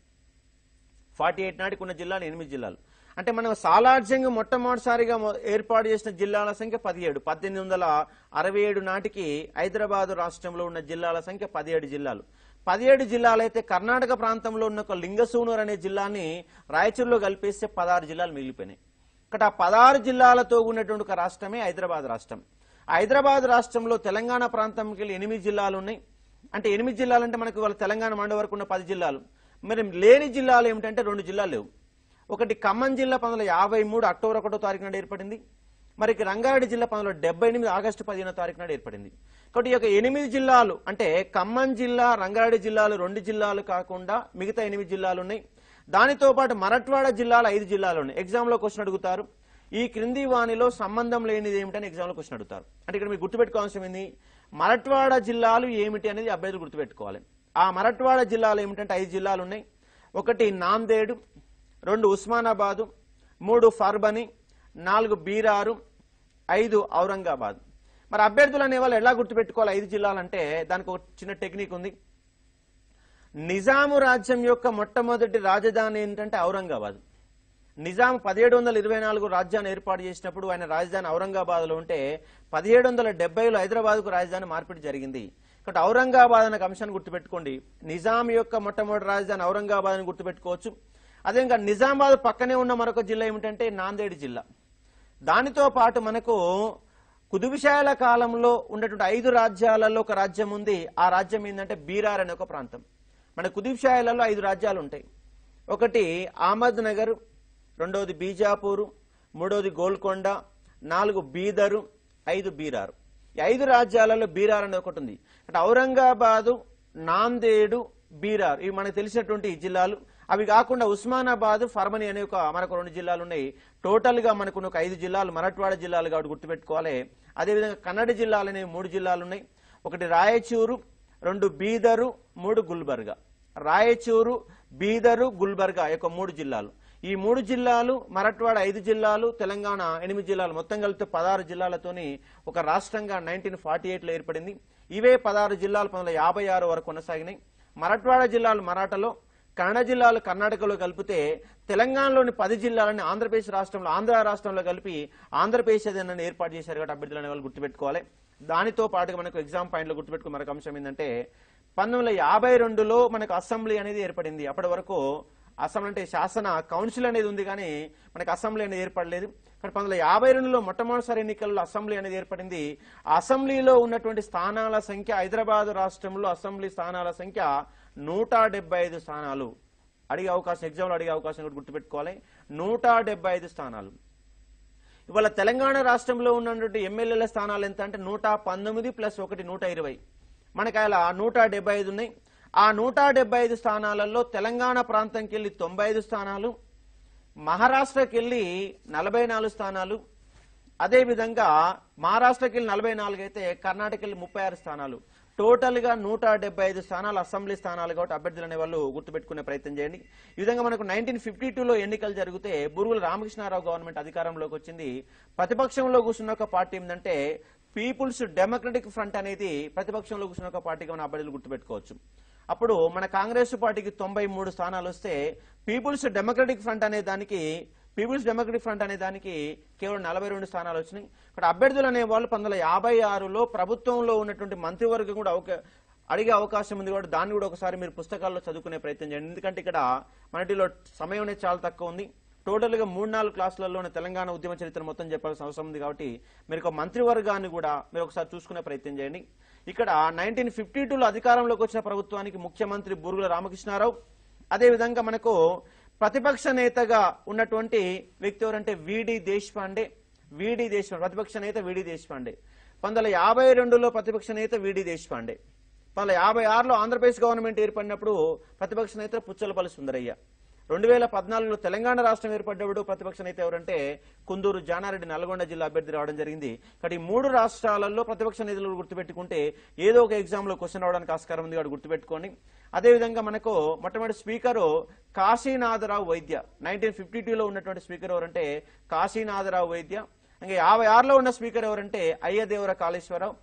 Speaker 2: 48 నాటికి ఉన్న జిల్లాలు 8 జిల్లాలు. అంటే మనం సాలార్జంగా మొట్టమొదటిసారిగా ఏర్పాటు చేసిన జిల్లాల సంఖ్య 17. 1867 నాటికి హైదరాబాద్ రాష్ట్రంలో ఉన్న జిల్లాల సంఖ్య 17 జిల్లాలు. 17 జిల్లాలు అయితే కర్ణాటక ప్రాంతంలో ఉన్న ఒక లింగసూనూరు అనే జిల్లాని రాయచూరులో కలిపేస్తే 16 జిల్లాలు మిగిలిపోయినాయి. ఇక్కడ 16 జిల్లాలతో ఉన్నటువంటి ఒక రాష్ట్రమే హైదరాబాద్ రాష్ట్రం. హైదరాబాద్ రాష్ట్రంలో తెలంగాణ ప్రాంతంకి 8 జిల్లాలు ఉన్నాయి. అంటే 8 జిల్లాలు అంటే మనకు వాళ్ళ తెలంగాణ మండ వరకు ఉన్న 10 జిల్లాలు. మరి లేని జిల్లాలు ఏమిటంటే 2 జిల్లాలు లేవు. ఒకటి ఖమ్మం జిల్లా 1953 అక్టోబర్ 1వ తారీఖు నాడు ఏర్పడింది. మరి రంగారెడ్డి జిల్లా 1978 ఆగస్టు 15వ తారీఖు నాడు ఏర్పడింది. కాబట్టి ఈ యొక్క 8 జిల్లాలు అంటే ఖమ్మం జిల్లా, రంగారెడ్డి జిల్లాలు 2 జిల్లాలు కాకుండా మిగతా 8 జిల్లాలు ఉన్నాయి. దానితో పాటు మరాఠ్వాడ జిల్లాలు 5 జిల్లాలు ఉన్నాయి. ఎగ్జామ్లో క్వశ్చన్ అడుగుతారు, ఈ క్రింది వానిలో సంబంధం లేనిది ఏమిటని ఎగ్జామ్లో క్వశ్చన్ అడుగుతారు. అంటే ఇక్కడ మీరు గుర్తుపెట్టుకోవాల్సిన ఏంది, మరాఠ్వాడ జిల్లాలు ఏమిటి అనేది అభ్యర్థులు గుర్తుపెట్టుకోవాలి. ఆ మరాఠ్వాడ జిల్లాలు ఏమిటంటే 5 జిల్లాలు ఉన్నాయి. 1 నాందేడ్, 2 ఉస్మానాబాదు, 3 ఫర్బని, 4 బీరారు, 5 ఔరంగాబాద్. మరి అభ్యర్థులు అనే వాళ్ళు ఎలా గుర్తుపెట్టుకోవాలి 5 జిల్లాలంటే దానికి ఒక చిన్న టెక్నిక్ ఉంది. నిజాము రాజ్యం యొక్క మొట్టమొదటి రాజధాని ఏంటంటే ఔరంగాబాద్. నిజాం 1724 రాజ్యాన్ని ఏర్పాటు చేసినప్పుడు ఆయన రాజధాని ఔరంగాబాద్లో ఉంటే 1770లో హైదరాబాద్కు రాజధాని మార్పిడి జరిగింది. కాబట్టి ఔరంగాబాద్ అనే అంశాన్ని గుర్తుపెట్టుకోండి. నిజాం యొక్క మొట్టమొదటి రాజధాని ఔరంగాబాద్ అని గుర్తుపెట్టుకోవచ్చు. అదేవిధంగా నిజామాబాద్ పక్కనే ఉన్న మరొక జిల్లా ఏమిటంటే నాందేడ్ జిల్లా. దానితో పాటు మనకు కుతుబ్-షాల కాలంలో ఉన్నటువంటి 5 రాజ్యాలలో ఒక రాజ్యం ఉంది. ఆ రాజ్యం ఏంటంటే బీరార్ అనే ఒక ప్రాంతం. మన కుతుబ్-షాలలో 5 రాజ్యాలు ఉంటాయి. 1 అహ్మద్ నగర్, 2ది బీజాపూర్, 3ది గోల్కొండ, 4 బీదరు, 5 బీరారు. ఈ 5 రాజ్యాలలో బీరార్ అనే ఒకటి ఉంది. అంటే ఔరంగాబాదు, నాందేడు, బీరార్ ఇవి మనకు తెలిసినటువంటి జిల్లాలు. అవి కాకుండా ఉస్మానాబాద్, ఫర్మని అనే మనకు 2 జిల్లాలు ఉన్నాయి. టోటల్ గా మనకు ఒక 5 జిల్లాలు మరాఠ్వాడ జిల్లాలు కాబట్టి గుర్తుపెట్టుకోవాలి. అదేవిధంగా కన్నడ జిల్లాలు అనేవి 3 జిల్లాలు ఉన్నాయి. 1 రాయచూరు, 2 బీదరు, 3 గుల్బర్గా. రాయచూరు, బీదరు, గుల్బర్గా యొక్క 3 జిల్లాలు. ఈ 3 జిల్లాలు మరాఠ్వాడ 5 జిల్లాలు, తెలంగాణ 8 జిల్లాలు, మొత్తం కలిపితే 16 జిల్లాలతోని ఒక రాష్ట్రంగా 1948లో ఏర్పడింది. ఇవే 16 జిల్లాలు 1956 వరకు కొనసాగినాయి. మరాఠ్వాడ జిల్లాలు మరాఠాలో, కన్నడ జిల్లాలు కర్ణాటకలో కలిపితే తెలంగాణలోని 10 జిల్లాలని ఆంధ్రప్రదేశ్ రాష్ట్రంలో ఆంధ్ర రాష్ట్రంలో కలిపి ఆంధ్రప్రదేశ్ అనే ఏర్పాటు చేశారు. కాబట్టి అభ్యర్థులు అనే వాళ్ళు గుర్తుపెట్టుకోవాలి. దానితో పాటుగా మనకు ఎగ్జామ్ పాయింట్లో గుర్తుపెట్టుకున్న మరొక అంశం ఏంటంటే 1952లో మనకు అసెంబ్లీ అనేది ఏర్పడింది. అప్పటి వరకు అసెంబ్లీ అంటే శాసన కౌన్సిల్ అనేది ఉంది, కానీ మనకు అసెంబ్లీ అనేది ఏర్పడలేదు. కానీ 1952లో మొట్టమొదటిసారి ఎన్నికల్లో అసెంబ్లీ అనేది ఏర్పడింది. ఆ అసెంబ్లీలో ఉన్నటువంటి స్థానాల సంఖ్య హైదరాబాద్ రాష్ట్రంలో అసెంబ్లీ స్థానాల సంఖ్య 175 స్థానాలు. అడిగే అవకాశం, ఎగ్జామ్లో అడిగే అవకాశం కూడా గుర్తుపెట్టుకోవాలి. 175 స్థానాలు. ఇవాళ తెలంగాణ రాష్ట్రంలో ఉన్నటువంటి ఎమ్మెల్యేల స్థానాలు ఎంత అంటే 119 + 1 120. మనకి అలా 175 ఉన్నాయి. ఆ 175 స్థానాలలో తెలంగాణ ప్రాంతంకి వెళ్ళి 95 స్థానాలు, మహారాష్ట్రకి వెళ్ళి 44 స్థానాలు, అదేవిధంగా మహారాష్ట్రకి వెళ్ళి 44 అయితే కర్ణాటకకి వెళ్ళి 36 స్థానాలు. టోటల్ గా 175 స్థానాలు అసెంబ్లీ స్థానాలు. కాబట్టి అభ్యర్థులు అనే వాళ్ళు గుర్తుపెట్టుకునే ప్రయత్నం చేయండి. ఈ విధంగా మనకు 1952లో ఎన్నికలు జరిగితే బూరుగుల రామకృష్ణారావు గవర్నమెంట్ అధికారంలోకి వచ్చింది. ప్రతిపక్షంలో కూర్చున్న ఒక పార్టీ ఏంటంటే పీపుల్స్ డెమోక్రటిక్ ఫ్రంట్ అనేది ప్రతిపక్షంలో కూర్చున్న ఒక పార్టీగా మన అభ్యర్థులు గుర్తుపెట్టుకోవచ్చు. అప్పుడు మన కాంగ్రెస్ పార్టీకి 93 స్థానాలు వస్తే పీపుల్స్ డెమోక్రటిక్ ఫ్రంట్ అనే దానికి కేవలం 42 స్థానాలు వచ్చినాయి. ఇక్కడ అభ్యర్థులు అనే వాళ్ళు 1956లో ప్రభుత్వంలో ఉన్నటువంటి మంత్రివర్గం కూడా అడిగే అవకాశం ఉంది. కూడా దాన్ని కూడా ఒకసారి మీరు పుస్తకాల్లో చదువుకునే ప్రయత్నం చేయండి. ఎందుకంటే ఇక్కడ మనటిలో సమయం అనేది చాలా తక్కువ ఉంది. టోటల్ గా 3-4 క్లాసులలో తెలంగాణ ఉద్యమ చరిత్ర మొత్తం చెప్పాల్సిన అవసరం ఉంది. కాబట్టి మీరు ఒక మంత్రివర్గాన్ని కూడా మీరు ఒకసారి చూసుకునే ప్రయత్నం చేయండి. ఇక్కడ 1952లో అధికారంలోకి వచ్చిన ప్రభుత్వానికి ముఖ్యమంత్రి బూరుగుల రామకృష్ణారావు, అదేవిధంగా మనకు ప్రతిపక్ష నేతగా ఉన్నటువంటి వ్యక్తి ఎవరంటే విడి దేశపాండే. ప్రతిపక్ష నేత విడి దేశపాండే. 1952లో ప్రతిపక్ష నేత విడి దేశపాండే. 1956లో ఆంధ్రప్రదేశ్ గవర్నమెంట్ ఏర్పడినప్పుడు ప్రతిపక్ష నేత పుచ్చలపల్లి సుందరయ్య. 2014లో తెలంగాణ రాష్ట్రం ఏర్పడ్డప్పుడు ప్రతిపక్ష నేత ఎవరంటే కుందూరు జానారెడ్డి నల్గొండ జిల్లా అభ్యర్థి రావడం జరిగింది. కాబట్టి ఈ 3 రాష్ట్రాలలో ప్రతిపక్ష నేతలు గుర్తుపెట్టుకుంటే ఏదో ఒక ఎగ్జామ్ లో క్వశ్చన్ రావడానికి ఆస్కారం ఉంది. కాబట్టి గుర్తుపెట్టుకోండి. అదేవిధంగా మనకు మొట్టమొదటి స్పీకరు కాశీనాథరావు వైద్య. 1952లో ఉన్నటువంటి స్పీకర్ ఎవరంటే కాశీనాథరావు వైద్య. ఇంకా 56లో ఉన్న స్పీకర్ ఎవరంటే అయ్యదేవర కాళేశ్వరరావు.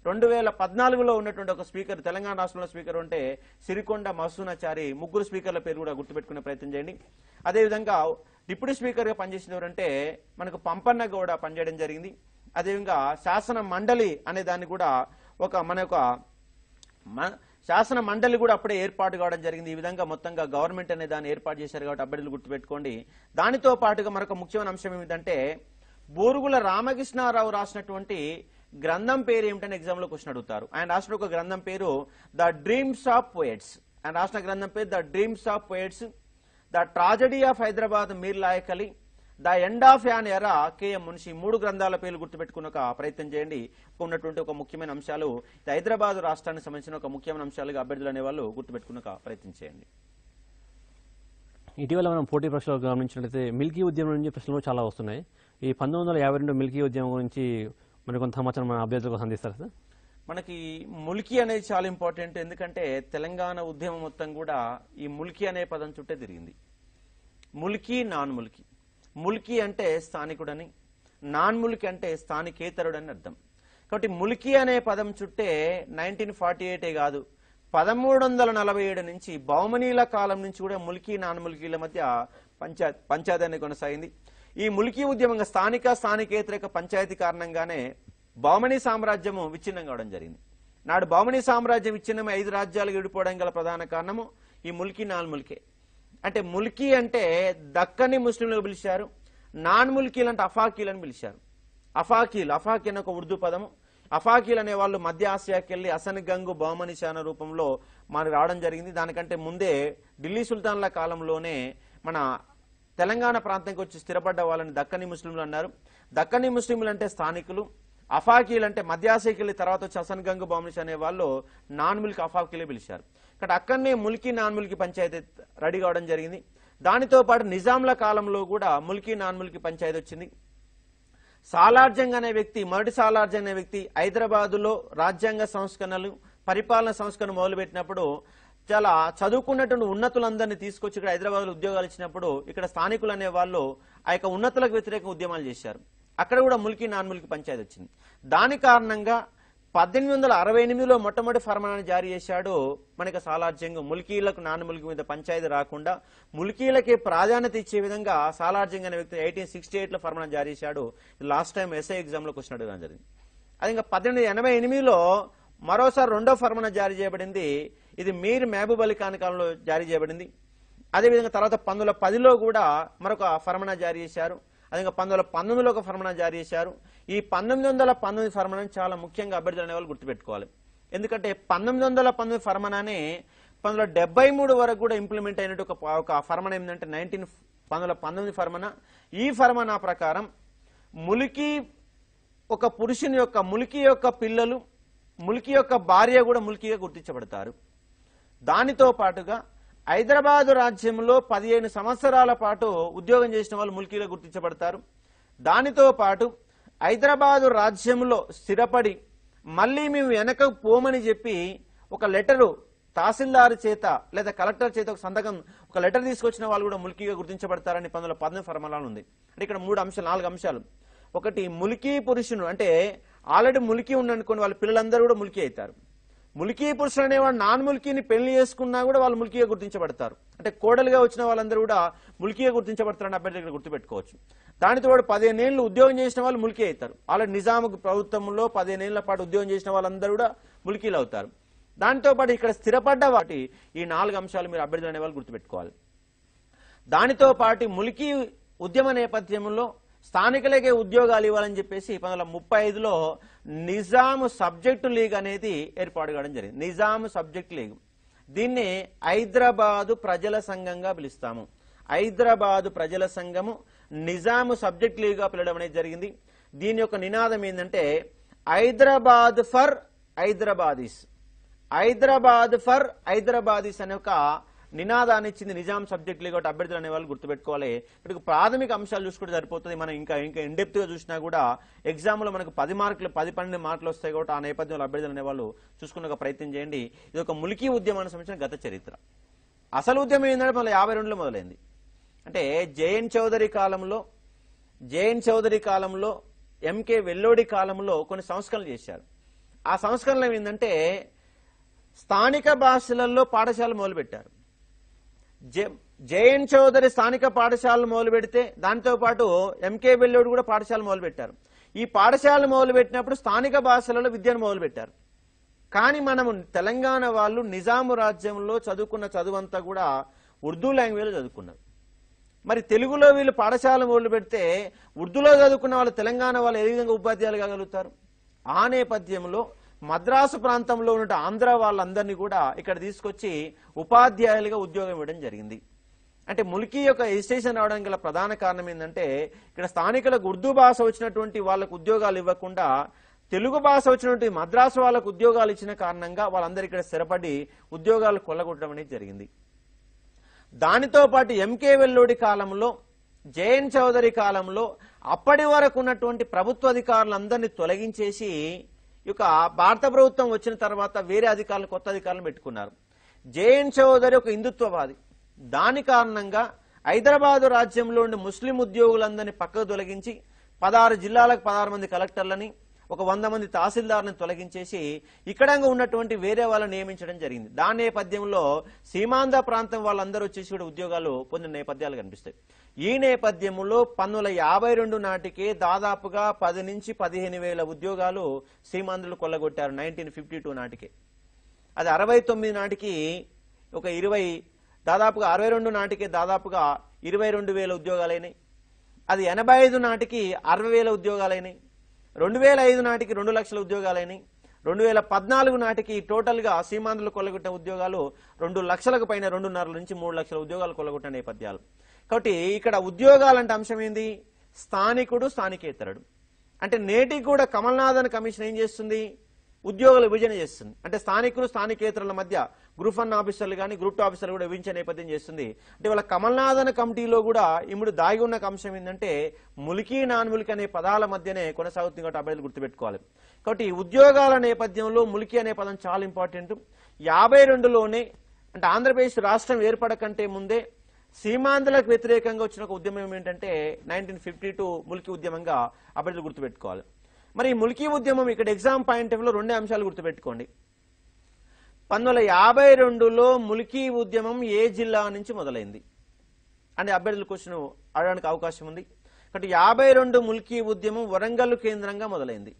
Speaker 2: 2014లో ఉన్నటువంటి ఒక స్పీకర్ తెలంగాణ రాష్ట్రంలో స్పీకర్ అంటే సిరికొండ మసూనాచారి. 3 స్పీకర్ల పేరు కూడా గుర్తుపెట్టుకునే ప్రయత్నం చేయండి. అదేవిధంగా డిప్యూటీ స్పీకర్ గా పనిచేసిన ఎవరంటే మనకు పంపన్న గౌడ పనిచేయడం జరిగింది. అదేవిధంగా శాసన మండలి అనే దాన్ని కూడా శాసన మండలి కూడా అప్పుడే ఏర్పాటు కావడం జరిగింది. ఈ విధంగా మొత్తంగా గవర్నమెంట్ అనే దాన్ని ఏర్పాటు చేశారు. కాబట్టి అభ్యర్థులు గుర్తుపెట్టుకోండి. దానితో పాటుగా మరొక ముఖ్యమైన అంశం ఏమిటంటే బూరుగుల రామకృష్ణారావు రాసినటువంటి గ్రంథం పేరు ఏమిటని ఎగ్జామ్ లో క్వశ్చన్ అడుగుతారు. ఆయన రాసిన ఒక గ్రంథం పేరు ద డ్రీమ్స్ ఆఫ్ పోయట్స్. ఆయన రాసిన గ్రంథం పేరు the dreams of poets, the tragedy of Hyderabad Mir Layak Ali, the end of an ఎరా కేఎం మున్షి. 3 గ్రంథాల పేర్లు గుర్తుపెట్టుకున్న ఒక ప్రయత్నం చేయండి. ఉన్నటువంటి ఒక ముఖ్యమైన అంశాలు హైదరాబాద్ రాష్ట్రానికి సంబంధించిన ఒక ముఖ్యమైన అంశాలుగా అభ్యర్థులు అనేవాళ్ళు గుర్తుపెట్టుకున్న ఒక ప్రయత్నం చేయండి.
Speaker 1: ఇటీవల మనం పోటీ పరీక్షలు గమనించినట్లయితే మిల్కీ ఉద్యమం నుంచి ప్రశ్నలు చాలా వస్తున్నాయి. ఈ 1952 మిల్కీ ఉద్యమం గురించి మరి కొంత సమాచారం మన అభ్యర్థులకు అందిస్తారు సార్?
Speaker 2: మనకి ముల్కీ అనేది చాలా ఇంపార్టెంట్. ఎందుకంటే తెలంగాణ ఉద్యమం మొత్తం కూడా ఈ ముల్కీ అనే పదం చుట్టే తిరిగింది. ముల్కీ, నాన్ ముల్కీ. ముల్కీ అంటే స్థానికుడని, నాన్ ముల్కీ అంటే స్థానికేతరుడని అర్థం. కాబట్టి ముల్కీ అనే పదం చుట్టే 1948 కాదు 1347 నుంచి బహుమనీల కాలం నుంచి కూడా ముల్కీ నాన్ ముల్కీల మధ్య పంచాయతీ కొనసాగింది. ఈ ముల్కీ ఉద్యమంగా స్థానికేతరిక పంచాయతీ కారణంగానే బహుమనీ సామ్రాజ్యము విచ్ఛిన్నం కావడం జరిగింది. నాడు బహుమనీ సామ్రాజ్యం విచ్ఛిన్నమై 5 రాజ్యాలుగా విడిపోవడం గల ప్రధాన కారణము ఈ ముల్కీ నాన్ ముల్కే. అంటే ముల్కీ అంటే దక్కని ముస్లింలు పిలిచారు, నాన్ ముల్కీలు అంటే అఫాకీలు అని పిలిచారు. అఫాకీ అనే ఒక ఉర్దూ పదము. అఫాకీలు అనే వాళ్ళు మధ్య ఆసియాకి వెళ్లి అసన్ గంగు బహుమనీ శాన రూపంలో మనకు రావడం జరిగింది. దానికంటే ముందే ఢిల్లీ సుల్తాన్ల కాలంలోనే మన తెలంగాణ ప్రాంతానికి వచ్చి స్థిరపడ్డ వాళ్ళని దక్కని ముస్లింలు అన్నారు. దక్కని ముస్లింలు అంటే స్థానికులు, అఫాకీలు అంటే మధ్యాసియాకి వెళ్ళి తర్వాత వచ్చి అసన్ గంగు బహుమనీ అనే వాళ్ళు నాన్ ముల్కీ అఫాకీలే పిలిచారు. ఇక్కడ అక్కడనే ముల్కీ నాన్ ముల్కీ పంచాయతీ రెడీ కావడం జరిగింది. దానితో పాటు నిజాంల కాలంలో కూడా ముల్కీ నాన్ ముల్కీ పంచాయతీ వచ్చింది. సాలార్జంగ్ అనే వ్యక్తి, మొదటి సాలార్జంగ్ అనే వ్యక్తి హైదరాబాదులో రాజ్యాంగ సంస్కరణలు, పరిపాలన సంస్కరణ మొదలుపెట్టినప్పుడు చాలా చదువుకున్నటువంటి ఉన్నతులందరినీ తీసుకొచ్చి ఇక్కడ హైదరాబాద్లో ఉద్యోగాలు ఇచ్చినప్పుడు ఇక్కడ స్థానికులు అనే వాళ్ళు ఆ యొక్క ఉన్నతులకు వ్యతిరేక ఉద్యమాలు చేశారు. అక్కడ కూడా ముల్కీ నాన్ ముల్కీ పంచాయతీ వచ్చింది. దాని కారణంగా 1868లో మొట్టమొదటి ఫర్మానాన్ని జారీ చేశాడు మనకి సాలార్జంగ్. ముల్కీలకు నాన్ ముల్కీ మీద పంచాయతీ రాకుండా ముల్కీలకి ప్రాధాన్యత ఇచ్చే విధంగా సాలార్జంగ్ అనే వ్యక్తి 1868లో ఫర్మానా జారీ చేశాడు. లాస్ట్ టైం ఎస్ఐ ఎగ్జామ్ లో క్వశ్చన్ అడగడం జరిగింది. అది ఇంకా 1888లో మరోసారి రెండో ఫర్మానా జారీ చేయబడింది. ఇది మీర్ మహబూబ్ అలీ ఖాన్ కాలంలో జారీ చేయబడింది. అదేవిధంగా తర్వాత 1910లో కూడా మరొక ఫర్మానా జారీ చేశారు. అదే 1919లో ఒక ఫర్మానా జారీ చేశారు. ఈ 1919 ఫర్మానాన్ని చాలా ముఖ్యంగా అభ్యర్థులు అనేవాళ్ళు గుర్తుపెట్టుకోవాలి. ఎందుకంటే 1919 ఫర్మానానే 1973 వరకు కూడా ఇంప్లిమెంట్ అయినట్టు ఒక ఫర్మానా ఏంటంటే 1919 ఫర్మానా. ఈ ఫర్మానా ప్రకారం ముల్కీ ఒక పురుషుని యొక్క ముల్కీ యొక్క పిల్లలు, ముల్కీ యొక్క భార్య కూడా ముల్కీగా గుర్తించబడతారు. దానితో పాటుగా హైదరాబాదు రాజ్యంలో 15 సంవత్సరాల పాటు ఉద్యోగం చేసిన వాళ్ళు ముల్కీగా గుర్తించబడతారు. దానితో పాటు హైదరాబాదు రాజ్యంలో స్థిరపడి మళ్ళీ మేము వెనక పోమని చెప్పి ఒక లెటరు తహసీల్దార్ చేత లేదా కలెక్టర్ చేత ఒక సంతకం, ఒక లెటర్ తీసుకొచ్చిన వాళ్ళు కూడా ముల్కీగా గుర్తించబడతారని 1919 ఫర్మానాలు ఉంది. అంటే ఇక్కడ 4 అంశాలు. ఒకటి, ముల్కీ పురుషుడు అంటే ఆల్రెడీ ముల్కీ ఉండనుకోని వాళ్ళ పిల్లలందరూ కూడా ముల్కీ అవుతారు. ముల్కీ పురుషుడు అనేవాడు నాన్ ముల్కీని పెళ్లి చేసుకున్నా కూడా వాళ్ళు ముల్కీగా గుర్తించబడతారు. అంటే కోడలుగా వచ్చిన వాళ్ళందరూ కూడా ముల్కీగా గుర్తించబడతారని అభ్యర్థి దగ్గర గుర్తుపెట్టుకోవచ్చు. దానితో పాటు 15 ఏళ్ళు ఉద్యోగం చేసిన వాళ్ళు ముల్కీ అవుతారు. ఆల్రెడీ నిజాము ప్రభుత్వంలో 15 ఏళ్ల పాటు ఉద్యోగం చేసిన వాళ్ళందరూ కూడా ముల్కీలు అవుతారు. దానితో పాటు ఇక్కడ స్థిరపడ్డ వాటి ఈ 4 అంశాలు మీరు అభ్యర్థులు అనేవాళ్ళు గుర్తుపెట్టుకోవాలి. దానితో పాటు ముల్కీ ఉద్యమ నేపథ్యంలో స్థానికులకే ఉద్యోగాలు ఇవ్వాలని చెప్పేసి 1935లో నిజాము సబ్జెక్టు లీగ్ అనేది ఏర్పాటు కావడం జరిగింది. నిజాము సబ్జెక్ట్ లీగ్, దీన్ని హైదరాబాదు ప్రజల సంఘంగా పిలుస్తాము. హైదరాబాదు ప్రజల సంఘము నిజాము సబ్జెక్ట్ లీగ్ గా పిలవడం అనేది జరిగింది. దీని యొక్క నినాదం ఏంటంటే హైదరాబాద్ ఫర్ హైదరాబాదీస్, హైదరాబాద్ ఫర్ హైదరాబాదీస్ అనే ఒక నినాదాన్ని ఇచ్చింది నిజాం సబ్జెక్ట్ లీగ్. అభ్యర్థులు అనే వాళ్ళు గుర్తుపెట్టుకోవాలి. ఇప్పుడు ప్రాథమిక అంశాలు చూసుకుంటే సరిపోతుంది. మనం ఇంకా ఇండెప్త్ గా చూసినా కూడా ఎగ్జామ్ లో మనకు 10 మార్కులు 10-12 మార్కులు వస్తాయి కాబట్టి ఆ నేపథ్యంలో అభ్యర్థులు అనే వాళ్ళు చూసుకునే ప్రయత్నం చేయండి. ఇది ఒక ముల్కీ ఉద్యమానికి సంబంధించిన గత చరిత్ర. అసలు ఉద్యమం ఏంటంటే 1952లో మొదలైంది. అంటే జేఎన్ చౌదరి కాలంలో ఎంకే వెల్లోడి కాలంలో కొన్ని సంస్కరణలు చేశారు. ఆ సంస్కరణలు ఏంటంటే స్థానిక భాషలలో పాఠశాలలు మొదలుపెట్టారు. జేఎన్ చౌదరి స్థానిక పాఠశాలలు మొదలు పెడితే దానితో పాటు ఎంకే వెల్లోడి కూడా పాఠశాలలు మొదలుపెట్టారు. ఈ పాఠశాలలు మొదలుపెట్టినప్పుడు స్థానిక భాషలలో విద్యను మొదలుపెట్టారు. కానీ మనము తెలంగాణ వాళ్ళు నిజాము రాజ్యంలో చదువుకున్న చదువంతా కూడా ఉర్దూ లాంగ్వేజ్లో చదువుకున్నారు. మరి తెలుగులో వీళ్ళు పాఠశాల మొదలు పెడితే ఉర్దూలో చదువుకున్న వాళ్ళు తెలంగాణ వాళ్ళు ఏ విధంగా ఉపాధ్యాయులు కాగలుగుతారు? ఆ నేపథ్యంలో మద్రాసు ప్రాంతంలో ఉన్న ఆంధ్ర వాళ్ళందరినీ కూడా ఇక్కడ తీసుకొచ్చి ఉపాధ్యాయులుగా ఉద్యోగం ఇవ్వడం జరిగింది. అంటే ముల్కీ యొక్క ఎజిటేషన్ రావడానికి గల ప్రధాన కారణం ఏంటంటే ఇక్కడ స్థానికులకు ఉర్దూ భాష వచ్చినటువంటి వాళ్ళకు ఉద్యోగాలు ఇవ్వకుండా తెలుగు భాష వచ్చినటువంటి మద్రాసు వాళ్ళకు ఉద్యోగాలు ఇచ్చిన కారణంగా వాళ్ళందరూ ఇక్కడ స్థిరపడి ఉద్యోగాలు కొల్లగొట్టడం అనేది జరిగింది. దానితో పాటు ఎంకే వెల్లోడి కాలంలో, జేఎన్ చౌదరి కాలంలో అప్పటి వరకు ఉన్నటువంటి ప్రభుత్వ అధికారులందరినీ తొలగించేసి ఇక భారత ప్రభుత్వం వచ్చిన తర్వాత వేరే అధికారులు, కొత్త అధికారులను పెట్టుకున్నారు. జేఎన్ చౌదరి ఒక హిందుత్వవాది. దాని కారణంగా హైదరాబాదు రాజ్యంలో ఉండే ముస్లిం ఉద్యోగులందరినీ పక్కకు తొలగించి 16 జిల్లాలకు 16 మంది కలెక్టర్లని, ఒక 100 మంది తహసీల్దార్ని తొలగించేసి ఇక్కడ ఉన్నటువంటి వేరే వాళ్ళని నియమించడం జరిగింది. దాని నేపథ్యంలో సీమాంధ్ర ప్రాంతం వాళ్ళందరూ వచ్చేసి కూడా ఉద్యోగాలు పొందిన నేపథ్యాలు కనిపిస్తాయి. ఈ నేపథ్యంలో 1952 నాటికే దాదాపుగా 10 నుంచి 15,000 ఉద్యోగాలు సీమాంధ్రులు కొల్లగొట్టారు. 1952 నాటికే. అది 69 నాటికి ఒక 62 నాటికే దాదాపుగా 22,000 ఉద్యోగాలైనాయి. అది 85 నాటికి 60,000 ఉద్యోగాలైనాయి. 2005 నాటికి 2 లక్షల ఉద్యోగాలైనాయి. 2014 నాటికి టోటల్ గా సీమాంధ్రులు కొల్లగొట్టిన ఉద్యోగాలు 2 లక్షలకు పైన, 2.5 నుంచి 3 లక్షల ఉద్యోగాలు కొల్లగొట్టిన నేపథ్యాలు. కాబట్టి ఇక్కడ ఉద్యోగాలంటే అంశం ఏంది? స్థానికుడు, స్థానికేతరుడు. అంటే నేటికి కూడా కమల్నాథన్ కమిషన్ ఏం చేస్తుంది? ఉద్యోగాల విభజన చేస్తుంది. అంటే స్థానికులు, స్థానికేతరుల మధ్య గ్రూప్ 1 ఆఫీసర్లు కానీ గ్రూప్ 2 ఆఫీసర్లు కూడా విభజించే నేపథ్యం చేస్తుంది. అంటే వాళ్ళ కమల్నాథన్ కమిటీలో కూడా ఇప్పుడు దాగి ఉన్న అంశం ఏంటంటే ములికి, నాన్ ములికి అనే పదాల మధ్యనే కొనసాగుతుంది. కాబట్టి అభ్యర్థులు గుర్తుపెట్టుకోవాలి. కాబట్టి ఉద్యోగాల నేపథ్యంలో ములికి అనే పదం చాలా ఇంపార్టెంట్. 52లోనే అంటే ఆంధ్రప్రదేశ్ రాష్ట్రం ఏర్పడకంటే ముందే సీమాంధ్రులకు వ్యతిరేకంగా వచ్చిన ఒక ఉద్యమం ఏంటంటే 1952 ములికి ఉద్యమంగా అభ్యర్థులు గుర్తుపెట్టుకోవాలి. మరి ఈ ములికి ఉద్యమం ఇక్కడ ఎగ్జామ్ పాయింట్ ఆఫ్ లో 2 అంశాలు గుర్తుపెట్టుకోండి. 1952లో ములికి ఉద్యమం ఏ జిల్లా నుంచి మొదలైంది అని అభ్యర్థుల క్వశ్చన్ అడగడానికి అవకాశం ఉంది. కాబట్టి 52 ములికి ఉద్యమం వరంగల్ కేంద్రంగా మొదలైంది.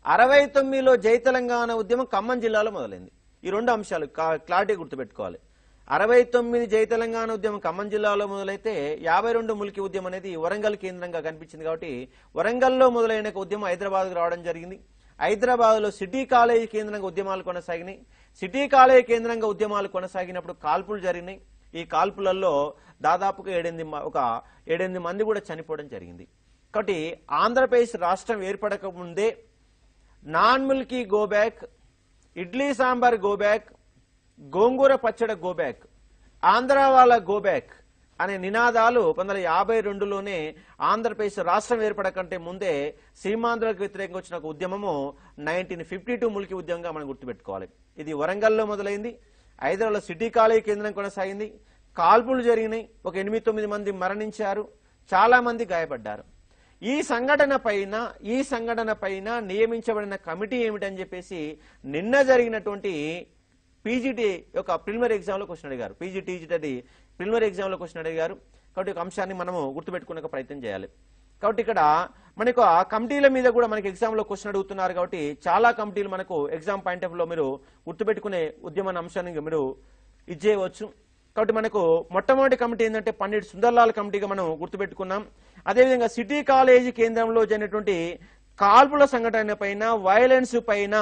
Speaker 2: 69లో జై తెలంగాణ ఉద్యమం ఖమ్మం జిల్లాలో మొదలైంది. ఈ 2 అంశాలు క్లారిటీ గుర్తుపెట్టుకోవాలి. 69 జై తెలంగాణ ఉద్యమం ఖమ్మం జిల్లాలో మొదలైతే 52 ములికి ఉద్యమం అనేది వరంగల్ కేంద్రంగా కనిపించింది. కాబట్టి వరంగల్లో మొదలైన ఉద్యమం హైదరాబాద్కు రావడం జరిగింది. హైదరాబాద్లో సిటీ కాలేజీ కేంద్రంగా ఉద్యమాలు కొనసాగినాయి. సిటీ కాలేజీ కేంద్రంగా ఉద్యమాలు కొనసాగినప్పుడు కాల్పులు జరిగినాయి. ఈ కాల్పులలో దాదాపుగా 7 మంది కూడా చనిపోవడం జరిగింది. కాబట్టి ఆంధ్రప్రదేశ్ రాష్ట్రం ఏర్పడక ముందే నాన్ మిల్కీ go back, idli sambar go back, గోంగూర పచ్చడి గో బ్యాక్, ఆంధ్ర వాళ్ళ గో బ్యాక్ అనే నినాదాలు 1952లోనే ఆంధ్రప్రదేశ్ రాష్ట్రం ఏర్పడకంటే ముందే సీమాంధ్రులకు వ్యతిరేకంగా వచ్చిన ఒక ఉద్యమము 1952 ములికి ఉద్యమంగా మనం గుర్తుపెట్టుకోవాలి. ఇది వరంగల్లో మొదలైంది. హైదరాబాద్లో సిటీ కాలేజీ కేంద్రం కొనసాగింది. కాల్పులు జరిగినాయి. ఒక 8-9 మంది మరణించారు. చాలా మంది గాయపడ్డారు. ఈ సంఘటన పైన నియమించబడిన కమిటీ ఏమిటని చెప్పేసి నిన్న జరిగినటువంటి పీజీటీ యొక్క ప్రిలిమినరీ ఎగ్జామ్ లో క్వశ్చన్ అడిగారు. పీజీటీజీ ప్రిలిమినరీ ఎగ్జామ్ లో క్వశ్చన్ అడిగారు. కాబట్టి ఒక అంశాన్ని మనము గుర్తుపెట్టుకునే ప్రయత్నం చేయాలి. కాబట్టి ఇక్కడ మనకు ఆ కమిటీల మీద కూడా మనకి ఎగ్జామ్ లో క్వశ్చన్ అడుగుతున్నారు. కాబట్టి చాలా కమిటీలు మనకు ఎగ్జామ్ పాయింట్ ఆఫ్ లో మీరు గుర్తుపెట్టుకునే ఉద్యమ అంశాన్ని మీరు ఇచ్చేయవచ్చు. కాబట్టి మనకు మొట్టమొదటి కమిటీ ఏంటంటే పండిట్ సుందర్లాల్ కమిటీగా మనం గుర్తుపెట్టుకున్నాం. అదేవిధంగా సిటీ కాలేజీ కేంద్రంలో జరిగినటువంటి కాల్పుల సంఘటన పైన, వైలెన్స్ పైన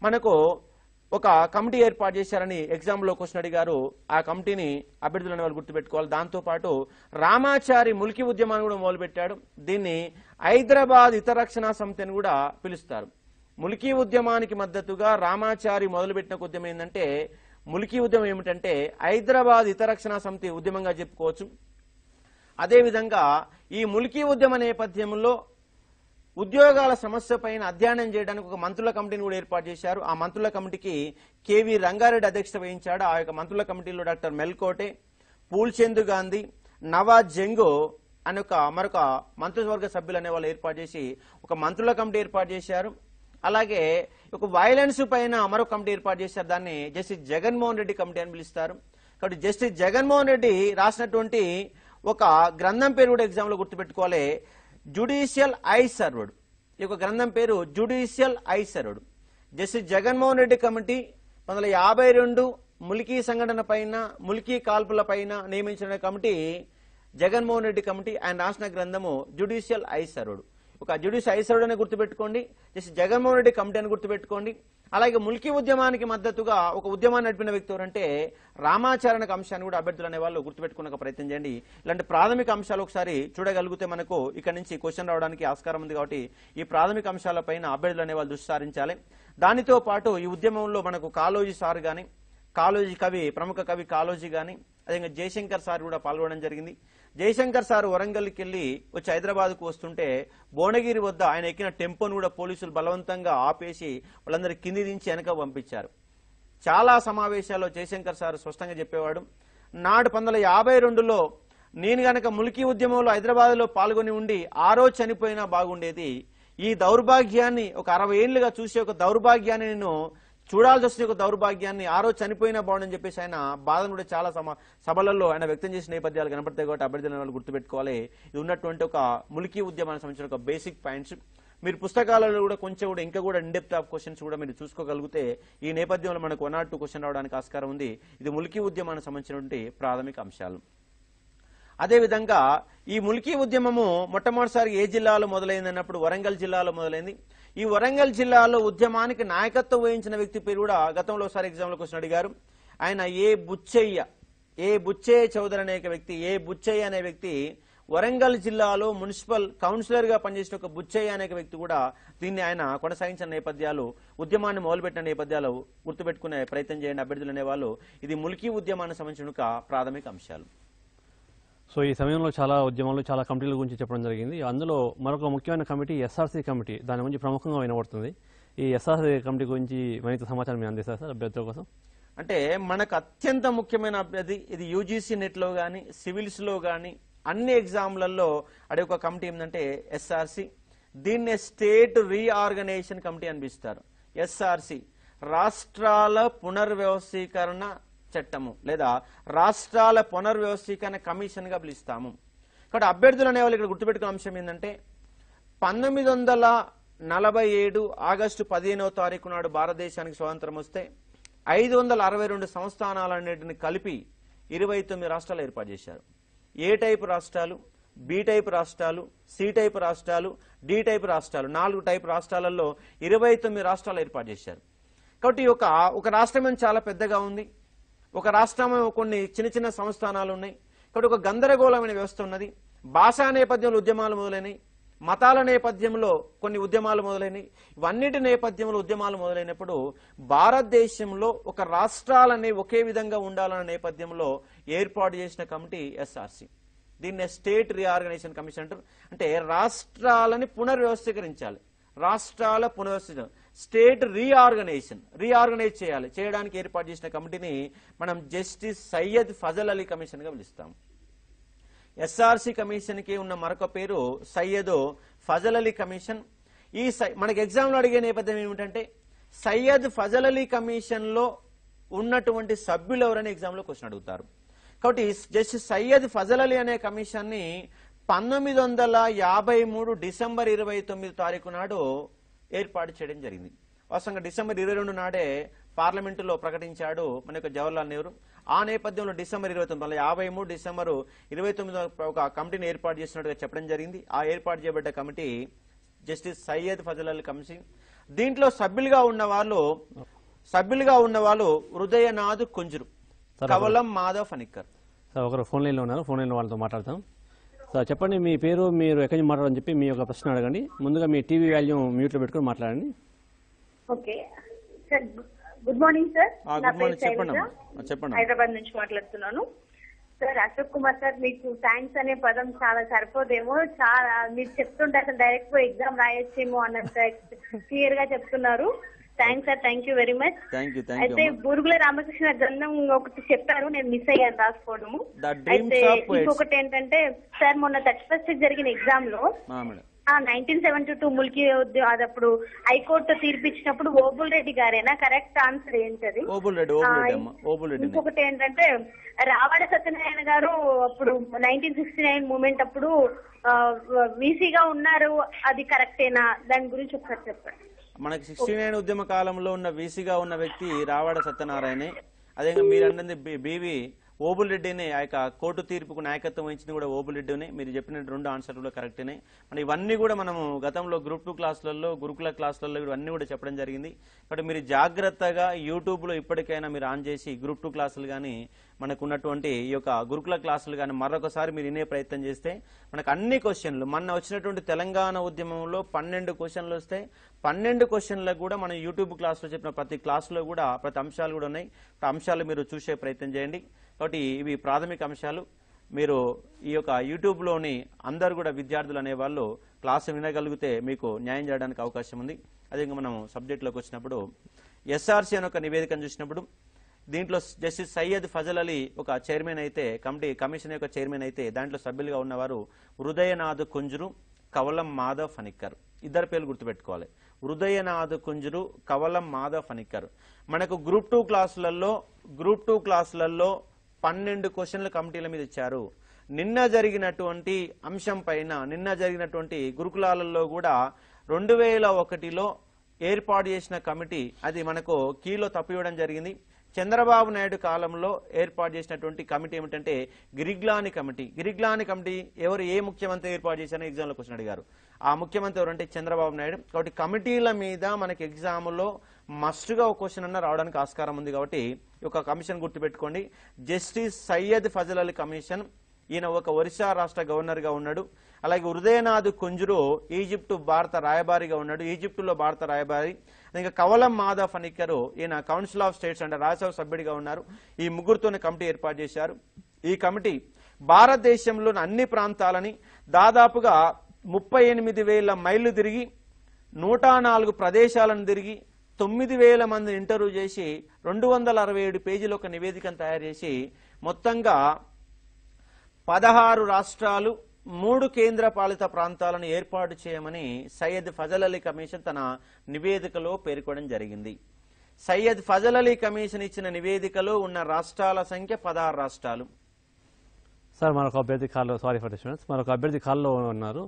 Speaker 2: మనకు ఒక కమిటీ ఏర్పాటు చేశారని ఎగ్జామ్ లో క్వశ్చన్ అడిగారు. ఆ కమిటీని అభ్యర్థులను వాళ్ళు గుర్తుపెట్టుకోవాలి. దాంతో పాటు రామాచారి ములికి ఉద్యమాన్ని కూడా మొదలుపెట్టాడు. దీన్ని హైదరాబాద్ హితరక్షణ సమితి అని కూడా పిలుస్తారు. ములికి ఉద్యమానికి మద్దతుగా రామాచారి మొదలుపెట్టిన ఉద్యమం ఏంటంటే ములికి ఉద్యమం ఏమిటంటే హైదరాబాద్ హితరక్షణ సమితి ఉద్యమంగా చెప్పుకోవచ్చు. అదేవిధంగా ఈ ములికి ఉద్యమ నేపథ్యంలో ఉద్యోగాల సమస్య పైన అధ్యయనం చేయడానికి ఒక మంత్రుల కమిటీని కూడా ఏర్పాటు చేశారు. ఆ మంత్రుల కమిటీకి కేవీ రంగారెడ్డి అధ్యక్షత వహించాడు. ఆ యొక్క మంత్రుల కమిటీలో డాక్టర్ మెల్కోటే, పూల్చంద్ గాంధీ, నవాజ్ జంగో అనే మరొక మంత్రివర్గ సభ్యులు అనే వాళ్ళు ఏర్పాటు చేసి ఒక మంత్రుల కమిటీ ఏర్పాటు చేశారు. అలాగే ఒక వైలెన్స్ పైన మరొక కమిటీ ఏర్పాటు చేశారు. దాన్ని జస్టిస్ జగన్మోహన్ రెడ్డి కమిటీ అని పిలుస్తారు. కాబట్టి జస్టిస్ జగన్మోహన్ రెడ్డి రాసినటువంటి ఒక గ్రంథం పేరు కూడా ఎగ్జామ్ లో గుర్తుపెట్టుకోవాలి. Judicial I served. ఈ యొక్క గ్రంథం పేరు judicial I served. Justice Jaganmohan Reddy committee 1952 ములికి సంఘటన పైన, ములికి కాల్పుల పైన నియమించిన కమిటీ జగన్మోహన్ రెడ్డి కమిటీ. ఆయన రాసిన గ్రంథము జ్యుడిషియల్ ఐ సర్వ్డ్. ఒక జ్యుడిషియల్ ఐసరుడు అని గుర్తుపెట్టుకోండి, జస్టిస్ జగన్మోహన్ రెడ్డి కమిటీ అని గుర్తుపెట్టుకోండి. అలాగే ముల్కీ ఉద్యమానికి మద్దతుగా ఒక ఉద్యమాన్ని నడిపిన వ్యక్తి ఎవరంటే రామాచరణక అంశాన్ని కూడా అభ్యర్థులు అనే వాళ్ళు గుర్తుపెట్టుకునే ప్రయత్నం చేయండి. ఇలాంటి ప్రాథమిక అంశాలు ఒకసారి చూడగలిగితే మనకు ఇక్కడ నుంచి క్వశ్చన్ రావడానికి ఆస్కారం ఉంది. కాబట్టి ఈ ప్రాథమిక అంశాలపైన అభ్యర్థులు అనే వాళ్ళు దృష్టి సారించాలి. దానితో పాటు ఈ ఉద్యమంలో మనకు కాళోజీ సార్ కానీ, కాళోజీ కవి, ప్రముఖ కవి కాళోజీ కానీ, అదేవిధంగా జయశంకర్ సార్ కూడా పాల్గొనడం జరిగింది. జయశంకర్ సార్ వరంగల్కి వెళ్ళి వచ్చి హైదరాబాద్కు వస్తుంటే భువనగిరి వద్ద ఆయన ఎక్కిన టెంపోను కూడా పోలీసులు బలవంతంగా ఆపేసి వాళ్ళందరూ కింది దించి వెనక పంపించారు. చాలా సమావేశాల్లో జయశంకర్ సార్ స్పష్టంగా చెప్పేవాడు, నాడు 1952లో నేను గనక ముల్కీ ఉద్యమంలో హైదరాబాద్లో పాల్గొని ఉండి ఆ రోజు చనిపోయినా బాగుండేది. ఈ దౌర్భాగ్యాన్ని ఒక 60 ఏళ్లుగా చూసే ఒక దౌర్భాగ్యాన్ని నేను చూడాల్సి వస్తున్న ఒక దౌర్భాగ్యాన్ని ఆ రోజు చనిపోయినా బాగుండని చెప్పేసి ఆయన బాధను కూడా చాలా సభలలో ఆయన వ్యక్తం చేసిన నేపథ్యాలు కనపడతాయి. కాబట్టి అభ్యర్థుల వాళ్ళు గుర్తుపెట్టుకోవాలి. ఇది ఉన్నటువంటి ఒక ముల్కీ ఉద్యమానికి సంబంధించిన ఒక బేసిక్ పాయింట్స్. మీరు పుస్తకాలలో కూడా కొంచెం కూడా ఇంకా కూడా ఇన్డెప్త్ ఆఫ్ క్వశ్చన్స్ కూడా మీరు చూసుకోగలిగితే ఈ నేపథ్యంలో మనకు 1 or 2 క్వశ్చన్ రావడానికి ఆస్కారం ఉంది. ఇది ముల్కీ ఉద్యమానికి సంబంధించినటువంటి ప్రాథమిక అంశాలు. అదేవిధంగా ఈ ముల్కీ ఉద్యమము మొట్టమొదటిసారి ఏ జిల్లాలో మొదలైంది అన్నప్పుడు వరంగల్ జిల్లాలో మొదలైంది. ఈ వరంగల్ జిల్లాలో ఉద్యమానికి నాయకత్వం వహించిన వ్యక్తి పేరు కూడా గతంలో ఒకసారి ఎగ్జామ్లో క్వశ్చన్ అడిగారు. ఆయన ఏ బుచ్చయ్య చౌదరి అనే వ్యక్తి, ఏ బుచ్చయ్య అనే వ్యక్తి వరంగల్ జిల్లాలో మున్సిపల్ కౌన్సిలర్ గా పనిచేసిన ఒక బుచ్చయ్య అనే వ్యక్తి కూడా దీన్ని ఆయన కొనసాగించిన నేపథ్యాలు, ఉద్యమాన్ని మొదలుపెట్టిన నేపథ్యాలు గుర్తుపెట్టుకునే ప్రయత్నం చేయండి అభ్యర్థులు అనేవాళ్ళు. ఇది ముల్కీ ఉద్యమానికి సంబంధించిన ఒక ప్రాథమిక అంశాలు.
Speaker 1: సో ఈ సమయంలో చాలా ఉద్యమాలు, చాలా కమిటీల గురించి చెప్పడం జరిగింది. అందులో మరొక ముఖ్యమైన కమిటీ ఎస్ఆర్సీ కమిటీ, దాని గురించి ప్రముఖంగా వినబడుతుంది. ఈ ఎస్ఆర్సీ కమిటీ గురించి మరింత సమాచారం మీరు అందిస్తారు సార్ అభ్యర్థుల కోసం?
Speaker 2: అంటే మనకు అత్యంత ముఖ్యమైన అభ్యర్థి ఇది యూజీసీ నెట్లో కానీ సివిల్స్లో కానీ అన్ని ఎగ్జామ్లలో అడే ఒక కమిటీ ఏంటంటే ఎస్ఆర్సీ. దీన్నే స్టేట్ రీఆర్గనైజేషన్ కమిటీ అనిపిస్తారు. ఎస్ఆర్సీ రాష్ట్రాల పునర్వ్యవస్థీకరణ చట్టము లేదా రాష్ట్రాల పునర్వ్యవస్థీకరణ కమిషన్ గా పిలుస్తాము. కాబట్టి అభ్యర్థులు అనేవాళ్ళు ఇక్కడ గుర్తుపెట్టుకున్న అంశం ఏంటంటే 1947 ఆగస్టు 15వ తారీఖు నాడు భారతదేశానికి స్వాతంత్రం వస్తే 562 సంస్థానాలన్నింటిని కలిపి 29 రాష్ట్రాలు ఏర్పాటు చేశారు. ఏ టైపు రాష్ట్రాలు, బి టైపు రాష్ట్రాలు, సి టైపు రాష్ట్రాలు, డి టైపు రాష్ట్రాలు, 4 టైపు రాష్ట్రాలలో 29 రాష్ట్రాలు ఏర్పాటు చేశారు. కాబట్టి ఒక రాష్ట్రం చాలా పెద్దగా ఉంది, ఒక రాష్ట్రం కొన్ని చిన్న చిన్న సంస్థానాలు ఉన్నాయి. కాబట్టి ఒక గందరగోళమైన వ్యవస్థ ఉన్నది. భాషా నేపథ్యంలో ఉద్యమాలు మొదలైనవి, మతాల నేపథ్యంలో కొన్ని ఉద్యమాలు మొదలైనవి. ఇవన్నిటి నేపథ్యంలో ఉద్యమాలు మొదలైనప్పుడు భారతదేశంలో ఒక రాష్ట్రాలనే ఒకే విధంగా ఉండాలన్న నేపథ్యంలో ఏర్పాటు చేసిన కమిటీ ఎస్ఆర్సీ. దీన్నే స్టేట్ రీఆర్గనైజేషన్ కమిషన్ అంటారు. అంటే రాష్ట్రాలని పునర్వ్యవస్థీకరించాలి, రాష్ట్రాల పునర్వ్యవస్థ, స్టేట్ రీఆర్గనైజ్ చేయడానికి ఏర్పాటు చేసిన కమిటీని మనం జస్టిస్ సయ్యద్ ఫజల్ అలీ కమిషన్ గా పిలుస్తాం. ఎస్ఆర్సీ కమిషన్ కి ఉన్న మరొక పేరు సయ్యద్ ఫజల్ అలీ కమిషన్. మనకి ఎగ్జామ్ లో అడిగే నేపథ్యం ఏమిటంటే సయ్యద్ ఫజల్ అలీ కమిషన్ లో ఉన్నటువంటి సభ్యులు ఎవరని ఎగ్జామ్ లో క్వశ్చన్ అడుగుతారు. కాబట్టి జస్టిస్ సయ్యద్ ఫజల్ అలీ అనే కమిషన్ ని 1953 డిసెంబర్ 29 తారీఖు నాడు ఏర్పాటు చేయడం జరిగింది. వాస్తవంగా డిసెంబర్ 22 నాడే పార్లమెంటులో ప్రకటించాడు మన యొక్క జవహర్లాల్ నెహ్రూ. ఆ నేపథ్యంలో డిసెంబర్ 1953 డిసెంబర్ 29 ఒక కమిటీని ఏర్పాటు చేసినట్టుగా చెప్పడం జరిగింది. ఆ ఏర్పాటు చేయబడ్డ committee justice Syed Fazal Ali commission. దీంట్లో సభ్యులుగా ఉన్న వాళ్ళు హృదయనాథ్ కుంజరు, కవలం మాధవ్ ఫణిక్కర్.
Speaker 1: సార్ ఒకరు ఫోన్ లైన్లో ఉన్నారు, ఫోన్ లైన్లో వాళ్ళతో మాట్లాడతాం. సార్ చెప్పండి, మీ పేరు, మీరు ఎక్కడి నుంచి మాట్లాడని చెప్పి మీ యొక్క ప్రశ్న అడగండి. ముందుగా మీ టీవీ వాల్యూమ్ మ్యూట్లో పెట్టుకుని మాట్లాడండి.
Speaker 3: Okay sir, good morning sir. నా పేరు
Speaker 2: చెప్పండి.
Speaker 3: హైదరాబాద్ నుంచి మాట్లాడుతున్నాను సార్. అశోక్ కుమార్ సార్, మీకు థ్యాంక్స్ అనే పదం చాలా సరిపోదేమో, చాలా మీరు చెప్తుంటే అసలు డైరెక్ట్ ఎగ్జామ్ రాయొచ్చేమో అన్నంత క్లియర్ గా చెప్తున్నారు. Thanks sir, thank you very much. అయితే బూరుగుల రామకృష్ణ గ్రంథం ఒకటి చెప్పారు, నేను మిస్ అయ్యాను రాసుకోవడము. అయితే ఇంకొకటి ఏంటంటే సార్, మొన్న 31st జరిగిన ఎగ్జామ్ లో 1972 ముల్కీ అది అప్పుడు హైకోర్టు తీర్పిచ్చినప్పుడు ఓబుల్ రెడ్డి గారేనా కరెక్ట్ ఆన్సర్ ఏంటది? ఇంకొకటి ఏంటంటే రావాడ సత్యనారాయణ గారు అప్పుడు 1969 మూమెంట్ అప్పుడు వీసీగా ఉన్నారు, అది కరెక్టేనా? దాని గురించి ఒకసారి చెప్పండి.
Speaker 2: మనకి 69 ఉద్యమ కాలంలో ఉన్న వీసీగా ఉన్న వ్యక్తి రావాడ సత్యనారాయణే. అదే మీరు అన్నది బివి ఓబుల్రెడ్డినే ఆ యొక్క కోర్టు తీర్పుకు నాయకత్వం వహించింది కూడా ఓబుల్రెడ్డినే. మీరు చెప్పిన 2 ఆన్సర్లు కరెక్టేనే. మరి ఇవన్నీ కూడా మనము గతంలో గ్రూప్ 2 క్లాసులలో గురుకుల క్లాసులలో ఇవన్నీ కూడా చెప్పడం జరిగింది. కాబట్టి మీరు జాగ్రత్తగా యూట్యూబ్లో ఇప్పటికైనా మీరు ఆన్ చేసి గ్రూప్ 2 క్లాసులు కానీ మనకు ఉన్నటువంటి ఈ యొక్క గురుకుల క్లాసులు కానీ మరొకసారి మీరు వినే ప్రయత్నం చేస్తే మనకు అన్ని క్వశ్చన్లు మొన్న వచ్చినటువంటి తెలంగాణ ఉద్యమంలో 12 క్వశ్చన్లు వస్తే 12 క్వశ్చన్లకు కూడా మనం యూట్యూబ్ క్లాసులో చెప్పిన ప్రతి క్లాసులో కూడా ప్రతి అంశాలు కూడా ఉన్నాయి. ఆ అంశాలు మీరు చూసే ప్రయత్నం చేయండి. కాబట్టి ఇవి ప్రాథమిక అంశాలు. మీరు ఈ యొక్క యూట్యూబ్లోని అందరూ కూడా విద్యార్థులు అనేవాళ్ళు క్లాసు వినగలిగితే మీకు న్యాయం చేయడానికి అవకాశం ఉంది. అదే మనం సబ్జెక్టులోకి వచ్చినప్పుడు ఎస్ఆర్సీ అని ఒక నివేదికను చూసినప్పుడు దీంట్లో జస్టిస్ సయ్యద్ ఫజల్ అలీ ఒక చైర్మన్ అయితే కమిషన్ యొక్క చైర్మన్ అయితే దాంట్లో సభ్యులుగా ఉన్నవారు హృదయనాథ్ కుంజురు, కవలం మాధవ్ ఫణిక్కర్. ఇద్దరు పేర్లు గుర్తుపెట్టుకోవాలి. హృదయనాథ్ కుంజురు, కవలం మాధవ్ ఫణిక్కర్. మనకు గ్రూప్ 2 క్లాసులలో 12 క్వశ్చన్ల కమిటీల మీద ఇచ్చారు. నిన్న జరిగినటువంటి అంశం పైన నిన్న జరిగినటువంటి గురుకులాలలో కూడా 2001లో ఏర్పాటు చేసిన కమిటీ అది మనకు కీలో తప్పివ్వడం జరిగింది. చంద్రబాబు నాయుడు కాలంలో ఏర్పాటు చేసినటువంటి కమిటీ ఏమిటంటే గిరిగ్లాని కమిటీ. గిరిగ్లాని కమిటీ ఏ ముఖ్యమంత్రి ఏర్పాటు చేశారో ఎగ్జామ్లో క్వశ్చన్ అడిగారు. ఆ ముఖ్యమంత్రి ఎవరంటే చంద్రబాబు నాయుడు. కాబట్టి కమిటీల మీద మనకి ఎగ్జామ్లో మస్ట్గా ఒక క్వశ్చన్ అన్న రావడానికి ఆస్కారం ఉంది. కాబట్టి ఒక కమిషన్ గుర్తుపెట్టుకోండి. Justice Syed Fazal Ali commission. ఈయన ఒక ఒరిస్సా రాష్ట్ర గవర్నర్గా ఉన్నాడు. అలాగే హృదయనాథ్ కుంజురు ఈజిప్టు భారత రాయబారిగా ఉన్నాడు, ఈజిప్టులో భారత రాయబారి. ఇంకా కవలం మాధవ్ ఫణిక్కర్ ఈయన కౌన్సిల్ ఆఫ్ స్టేట్స్ అంటే రాజ్యసభ సభ్యుడిగా ఉన్నారు. ఈ ముగ్గురుతోనే కమిటీ ఏర్పాటు చేశారు. ఈ కమిటీ భారతదేశంలోని అన్ని ప్రాంతాలని దాదాపుగా 38,000 మైళ్ళు తిరిగి 104 ప్రదేశాలను తిరిగి 9,000 మందిని ఇంటర్వ్యూ చేసి 267 పేజీల ఒక నివేదికను తయారు చేసి మొత్తంగా 16 రాష్ట్రాలు 3 కేంద్ర పాలిత ప్రాంతాలను ఏర్పాటు చేయమని సయ్యద్ ఫజల్ అలీ కమిషన్ తన నివేదికలో పేర్కొనడం జరిగింది. సయ్యద్ ఫజల్ అలీ కమిషన్ ఇచ్చిన నివేదికలో ఉన్న రాష్ట్రాల సంఖ్య 16 రాష్ట్రాలు.
Speaker 1: సార్ మరొక అభ్యర్థి కాల్లో, సారీ ఫర్ డిస్టర్బెన్స్, మరొక అభ్యర్థి కాల్లో ఉన్నారు.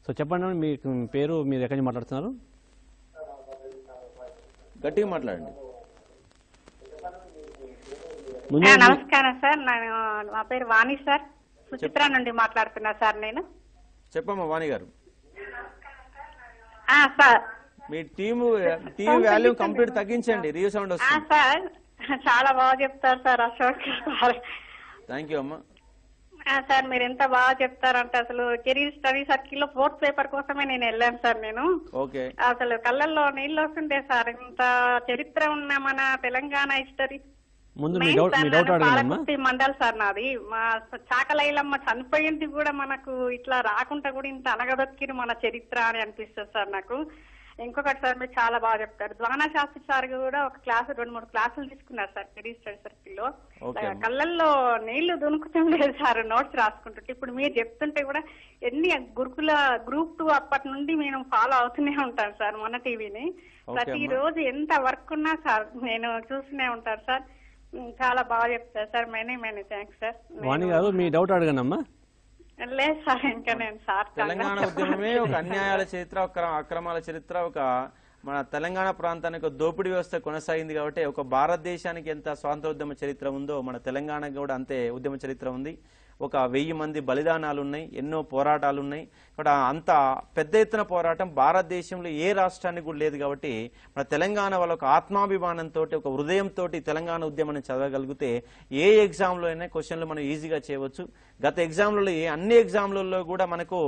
Speaker 1: సో చెప్పండి, మీ పేరు, మీరు ఎక్కడి నుంచి మాట్లాడుతున్నారు?
Speaker 2: గట్టిగా మాట్లాడండి.
Speaker 4: నమస్కారం సార్, నా పేరు వాణి సార్, సుచిత్ర నుండి మాట్లాడుతున్నా సార్ నేను.
Speaker 2: చెప్పమ్మా వాణి గారు.
Speaker 4: సార్
Speaker 2: మీ టీవీ వాల్యూమ్ కంప్లీట్ తగ్గించండి, రీసౌండ్ వస్తుంది.
Speaker 4: సార్ చాలా బాగా చెప్తారు sir Ashok sir.
Speaker 2: Thank you అమ్మా.
Speaker 4: సార్ మీరు ఎంత బాగా చెప్తారంటే అసలు కెరీర్ స్టడీ సర్కిల్ లో 4th పేపర్ కోసమే నేను వెళ్ళాను సార్. నేను అసలు కళ్ళల్లో నీళ్ళు వస్తుంటే సార్, ఇంత చరిత్ర ఉన్న మన తెలంగాణ హిస్టరీ. మండల్ సార్ నాది. మా చాకలైలమ్మ చనిపోయింది కూడా మనకు ఇట్లా రాకుండా కూడా ఇంత అనగదొక్కిరు మన చరిత్ర అని అనిపిస్తుంది సార్ నాకు. ఇంకొకటి సార్ మీరు చాలా బాగా చెప్తారు. ద్వానా శాస్త్రి సార్ కూడా ఒక క్లాసు 2-3 క్లాసులు తీసుకున్నారు సార్ కెరీర్ స్టడీ సర్కిల్ లో. కళ్ళల్లో నీళ్లు దునుకుతం లేదు సార్ నోట్స్ రాసుకుంటుంటే. ఇప్పుడు మీరు చెప్తుంటే కూడా ఎన్ని గురుకుల గ్రూప్ 2 అప్పటి నుండి మేము ఫాలో అవుతూనే ఉంటాను సార్ మన టీవీని. ప్రతి రోజు ఎంత వర్క్ ఉన్నా సార్ నేను చూస్తూనే ఉంటాను సార్. చాలా బాగా చెప్తారు sir. Many thanks sir.
Speaker 1: Vani గారు మీ డౌట్ అడగనమ్మా.
Speaker 4: లేదు సార్, ఇంకా నేను సార్
Speaker 2: తెలంగాణ ఉద్యమమే ఒక అన్యాయాల చరిత్ర, అక్రమాల చరిత్ర, ఒక మన తెలంగాణ ప్రాంతానికి దోపిడీ వ్యవస్థ కొనసాగింది. కాబట్టి ఒక భారతదేశానికి ఎంత స్వాతంత్ర ఉద్యమ చరిత్ర ఉందో మన తెలంగాణకు కూడా అంతే ఉద్యమ చరిత్ర ఉంది. ఒక 1000 మంది బలిదానాలు ఉన్నాయి, ఎన్నో పోరాటాలు ఉన్నాయి. ఇక్కడ అంత పెద్ద ఎత్తున పోరాటం భారతదేశంలో ఏ రాష్ట్రానికి కూడా లేదు. కాబట్టి మన తెలంగాణ వాళ్ళ ఒక ఆత్మాభిమానంతో, ఒక హృదయంతో తెలంగాణ ఉద్యమాన్ని చదవగలిగితే ఏ ఎగ్జామ్లో అయినా క్వశ్చన్లు మనం ఈజీగా చేయవచ్చు. గత ఎగ్జామ్లలో అన్ని ఎగ్జామ్లలో కూడా మనకు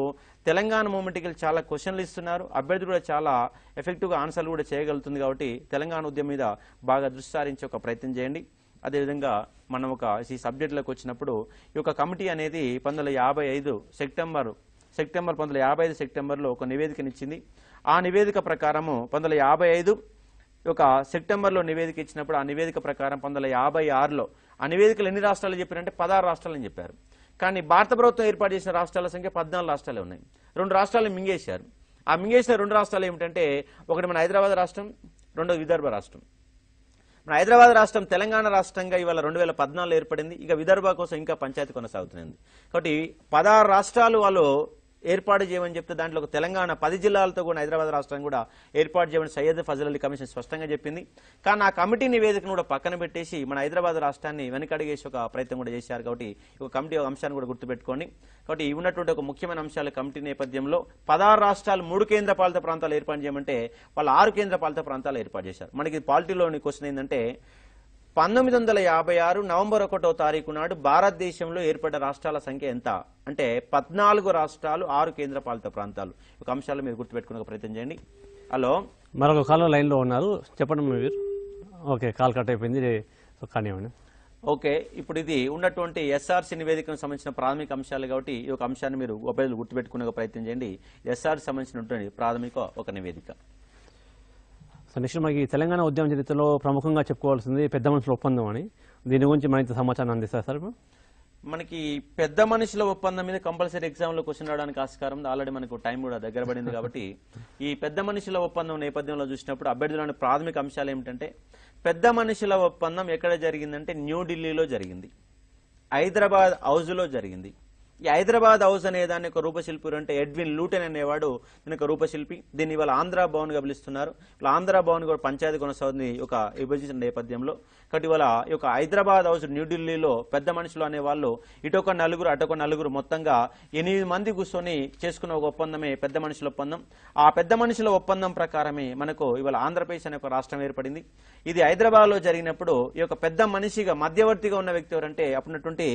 Speaker 2: తెలంగాణ మూమెంట్కి చాలా క్వశ్చన్లు ఇస్తున్నారు. అభ్యర్థి కూడా చాలా ఎఫెక్టివ్గా ఆన్సర్లు కూడా చేయగలుగుతుంది. కాబట్టి తెలంగాణ ఉద్యమం మీద బాగా దృష్టి సారించి ఒక ప్రయత్నం చేయండి. అదేవిధంగా మనం ఈ సబ్జెక్టులకు వచ్చినప్పుడు ఈ యొక్క కమిటీ అనేది 1955 సెప్టెంబర్ 1955 సెప్టెంబర్లో ఒక నివేదికనిచ్చింది. ఆ నివేదిక ప్రకారము 1955 ఒక సెప్టెంబర్లో నివేదిక ఇచ్చినప్పుడు ఆ నివేదిక ప్రకారం 1956లో ఆ నివేదికలు ఎన్ని రాష్ట్రాలు చెప్పారంటే 16 రాష్ట్రాలని చెప్పారు. కానీ భారత ప్రభుత్వం ఏర్పాటు చేసిన రాష్ట్రాల సంఖ్య 14 రాష్ట్రాలే ఉన్నాయి. 2 రాష్ట్రాలను మింగేశారు. ఆ మింగేసిన 2 రాష్ట్రాలు ఏమిటంటే ఒకటి మన హైదరాబాద్ రాష్ట్రం, రెండోది విదర్భ రాష్ట్రం. మన హైదరాబాద్ రాష్ట్రం తెలంగాణ రాష్ట్రంగా ఇవాళ 2014లో ఏర్పడింది. ఇక విదర్భ కోసం ఇంకా పంచాయతీ కొనసాగుతుంది. కాబట్టి 16 రాష్ట్రాలు వాళ్ళు ఏర్పాటు చేయమని చెప్తే దాంట్లో ఒక తెలంగాణ 10 జిల్లాలతో కూడా హైదరాబాద్ రాష్ట్రాన్ని కూడా ఏర్పాటు చేయమని సయ్యద్ ఫజల్ అలీ కమిషన్ స్పష్టంగా చెప్పింది. కానీ ఆ కమిటీ నివేదికను కూడా పక్కన పెట్టేసి మన హైదరాబాద్ రాష్ట్రాన్ని వెనకడిగేసి ఒక ప్రయత్నం కూడా చేశారు. కాబట్టి ఒక కమిటీ ఒక అంశాన్ని కూడా గుర్తుపెట్టుకోండి. కాబట్టి ఇవి ఉన్నటువంటి ఒక ముఖ్యమైన అంశాలు కమిటీ నేపథ్యంలో 16 రాష్ట్రాలు 3 కేంద్ర పాలిత ప్రాంతాలు ఏర్పాటు చేయమంటే వాళ్ళు 6 కేంద్ర పాలిత ప్రాంతాలు ఏర్పాటు చేశారు. మనకి పాలిటీలోని క్వశ్చన్ ఏంటంటే 1956 నవంబర్ 1వ తారీఖు నాడు భారతదేశంలో ఏర్పడ్డ రాష్ట్రాల సంఖ్య ఎంత అంటే 14 రాష్ట్రాలు 6 కేంద్ర పాలిత ప్రాంతాలు. ఒక అంశాలు మీరు గుర్తుపెట్టుకునే ప్రయత్నం చేయండి. హలో,
Speaker 1: మరొక కాలర్ లైన్లో ఉన్నారు, చెప్పండి మీరు. ఓకే, కాల్ కట్ అయిపోయింది, కానివ్వండి.
Speaker 2: ఓకే, ఇప్పుడు ఇది ఉన్నటువంటి ఎస్ఆర్సీ నివేదికకు సంబంధించిన ప్రాథమిక అంశాలు కాబట్టి ఈ ఒక అంశాన్ని మీరు ఉపయోగ గుర్తుపెట్టుకునే ప్రయత్నం చేయండి. ఎస్ఆర్సీ సంబంధించినటువంటి ప్రాథమిక ఒక నివేదిక.
Speaker 1: సో నెక్స్ట్ మనకి తెలంగాణ ఉద్యమ చరిత్రలో ప్రముఖంగా చెప్పుకోవాల్సింది పెద్ద మనుషుల ఒప్పందం అని. దీని గురించి మరింత సమాచారం అందిస్తారు సార్.
Speaker 2: మనకి పెద్ద మనుషుల ఒప్పందం మీద కంపల్సరీ ఎగ్జామ్ లో క్వశ్చన్ రావడానికి ఆస్కారం ఉంది. ఆల్రెడీ మనకు టైం కూడా దగ్గర పడింది కాబట్టి ఈ పెద్ద మనుషుల ఒప్పందం నేపథ్యంలో చూసినప్పుడు అభ్యర్థులోని ప్రాథమిక అంశాలు ఏమిటంటే పెద్ద మనుషుల ఒప్పందం ఎక్కడ జరిగిందంటే న్యూఢిల్లీలో జరిగింది, హైదరాబాద్ హౌస్ లో జరిగింది. ఈ హైదరాబాద్ హౌస్ అనే దాన్ని ఒక రూపశిల్పి అంటే ఎడ్విన్ లూటెన్ అనేవాడు దీని ఒక రూపశిల్పి. దీన్ని ఇవాళ ఆంధ్ర భవన్ గా పిలుస్తున్నారు. ఇలా ఆంధ్ర భవన్ కూడా పంచాయతీ కొనసాగుతుంది ఒక విభజించిన నేపథ్యంలో. కాబట్టి ఇవాళ ఈ యొక్క హైదరాబాద్ హౌస్ న్యూఢిల్లీలో పెద్ద మనుషులు అనే వాళ్ళు ఇటొక నలుగురు అటొక నలుగురు మొత్తంగా 8 మంది కూర్చొని చేసుకున్న ఒక ఒప్పందమే పెద్ద మనుషుల ఒప్పందం. ఆ పెద్ద మనుషుల ఒప్పందం ప్రకారమే మనకు ఇవాళ ఆంధ్రప్రదేశ్ అనే ఒక రాష్ట్రం ఏర్పడింది. ఇది హైదరాబాద్ లో జరిగినప్పుడు ఈ యొక్క పెద్ద మనిషిగా మధ్యవర్తిగా ఉన్న వ్యక్తి ఎవరంటే అప్పుడున్నటువంటి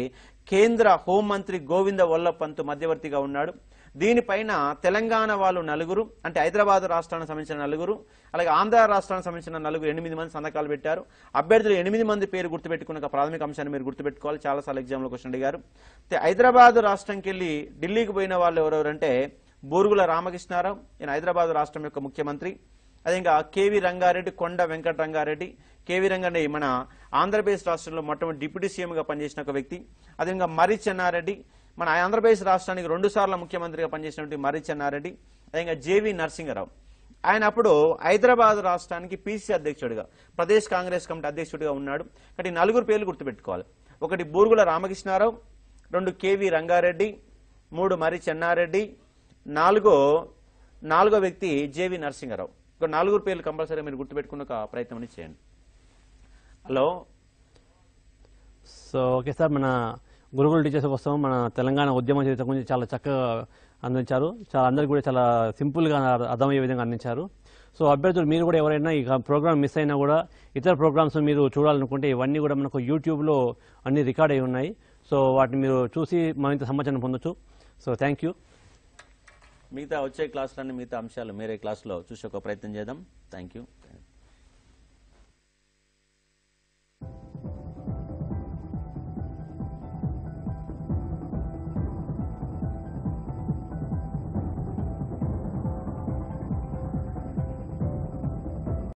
Speaker 2: కేంద్ర హోంమంత్రి గోవింద వల్లభ్ పంత్ మధ్యవర్తిగా ఉన్నాడు. దీనిపైన తెలంగాణ వాళ్ళు 9 అంటే హైదరాబాద్ రాష్ట్రానికి సంబంధించిన 9 అలాగే ఆంధ్ర రాష్ట్రానికి సంబంధించిన 8 మంది సంతకాలు పెట్టారు. అభ్యర్థులు 8 మంది పేరు గుర్తుపెట్టుకున్న ప్రాథమిక అంశాన్ని మీరు గుర్తుపెట్టుకోవాలి. చాలాసార్లు ఎగ్జామ్లో క్వశ్చన్ అడిగారు. హైదరాబాద్ రాష్ట్రంకి వెళ్ళి ఢిల్లీకి పోయిన వాళ్ళు ఎవరెవరంటే బూరుగుల రామకృష్ణారావు, ఈయన హైదరాబాద్ రాష్ట్రం యొక్క ముఖ్యమంత్రి. అదే ఇంకా కేవీ రంగారెడ్డి, కొండ వెంకట రంగారెడ్డి. కేవీ రంగారెడ్డి మన ఆంధ్రప్రదేశ్ రాష్ట్రంలో మొట్టమొదటి డిప్యూటీ సీఎంగా పనిచేసిన ఒక వ్యక్తి. అదేవిధంగా మర్రి చెన్నారెడ్డి మన ఆంధ్రప్రదేశ్ రాష్ట్రానికి 2 సార్లు ముఖ్యమంత్రిగా పనిచేసినటువంటి మర్రి చెన్నారెడ్డి. అదేవిధంగా జేవి నరసింహరావు, ఆయన అప్పుడు హైదరాబాద్ రాష్ట్రానికి పీసీ అధ్యక్షుడిగా ప్రదేశ్ కాంగ్రెస్ కమిటీ అధ్యక్షుడిగా ఉన్నాడు. కాబట్టి 4 పేర్లు గుర్తుపెట్టుకోవాలి. 1 బూరుగుల రామకృష్ణారావు, 2 కేవీ రంగారెడ్డి, 3 మర్రి చెన్నారెడ్డి, 4వ వ్యక్తి జేవి నరసింహరావు. 4 పేర్లు కంపల్సరీ మీరు గుర్తుపెట్టుకున్న ఒక ప్రయత్నం చేయండి. హలో,
Speaker 1: సో ఓకే సార్, మన గురుకుల టీచర్స్ కోసం మన తెలంగాణ ఉద్యమ చరిత్ర గురించి చాలా చక్కగా అందించారు. చాలా అందరికీ కూడా చాలా సింపుల్గా అర్థమయ్యే విధంగా అందించారు. సో అభ్యర్థులు మీరు కూడా ఎవరైనా ఈ ప్రోగ్రామ్ మిస్ అయినా కూడా ఇతర ప్రోగ్రామ్స్ మీరు చూడాలనుకుంటే ఇవన్నీ కూడా మనకు యూట్యూబ్లో అన్ని రికార్డ్ అయి ఉన్నాయి. సో వాటిని మీరు చూసి మరింత సమాచారం పొందొచ్చు. So thank you.
Speaker 2: మిగతా వచ్చే క్లాసులన్నీ మిగతా అంశాలు వేరే క్లాసులో చూసే ఒక ప్రయత్నం చేద్దాం. Thank you.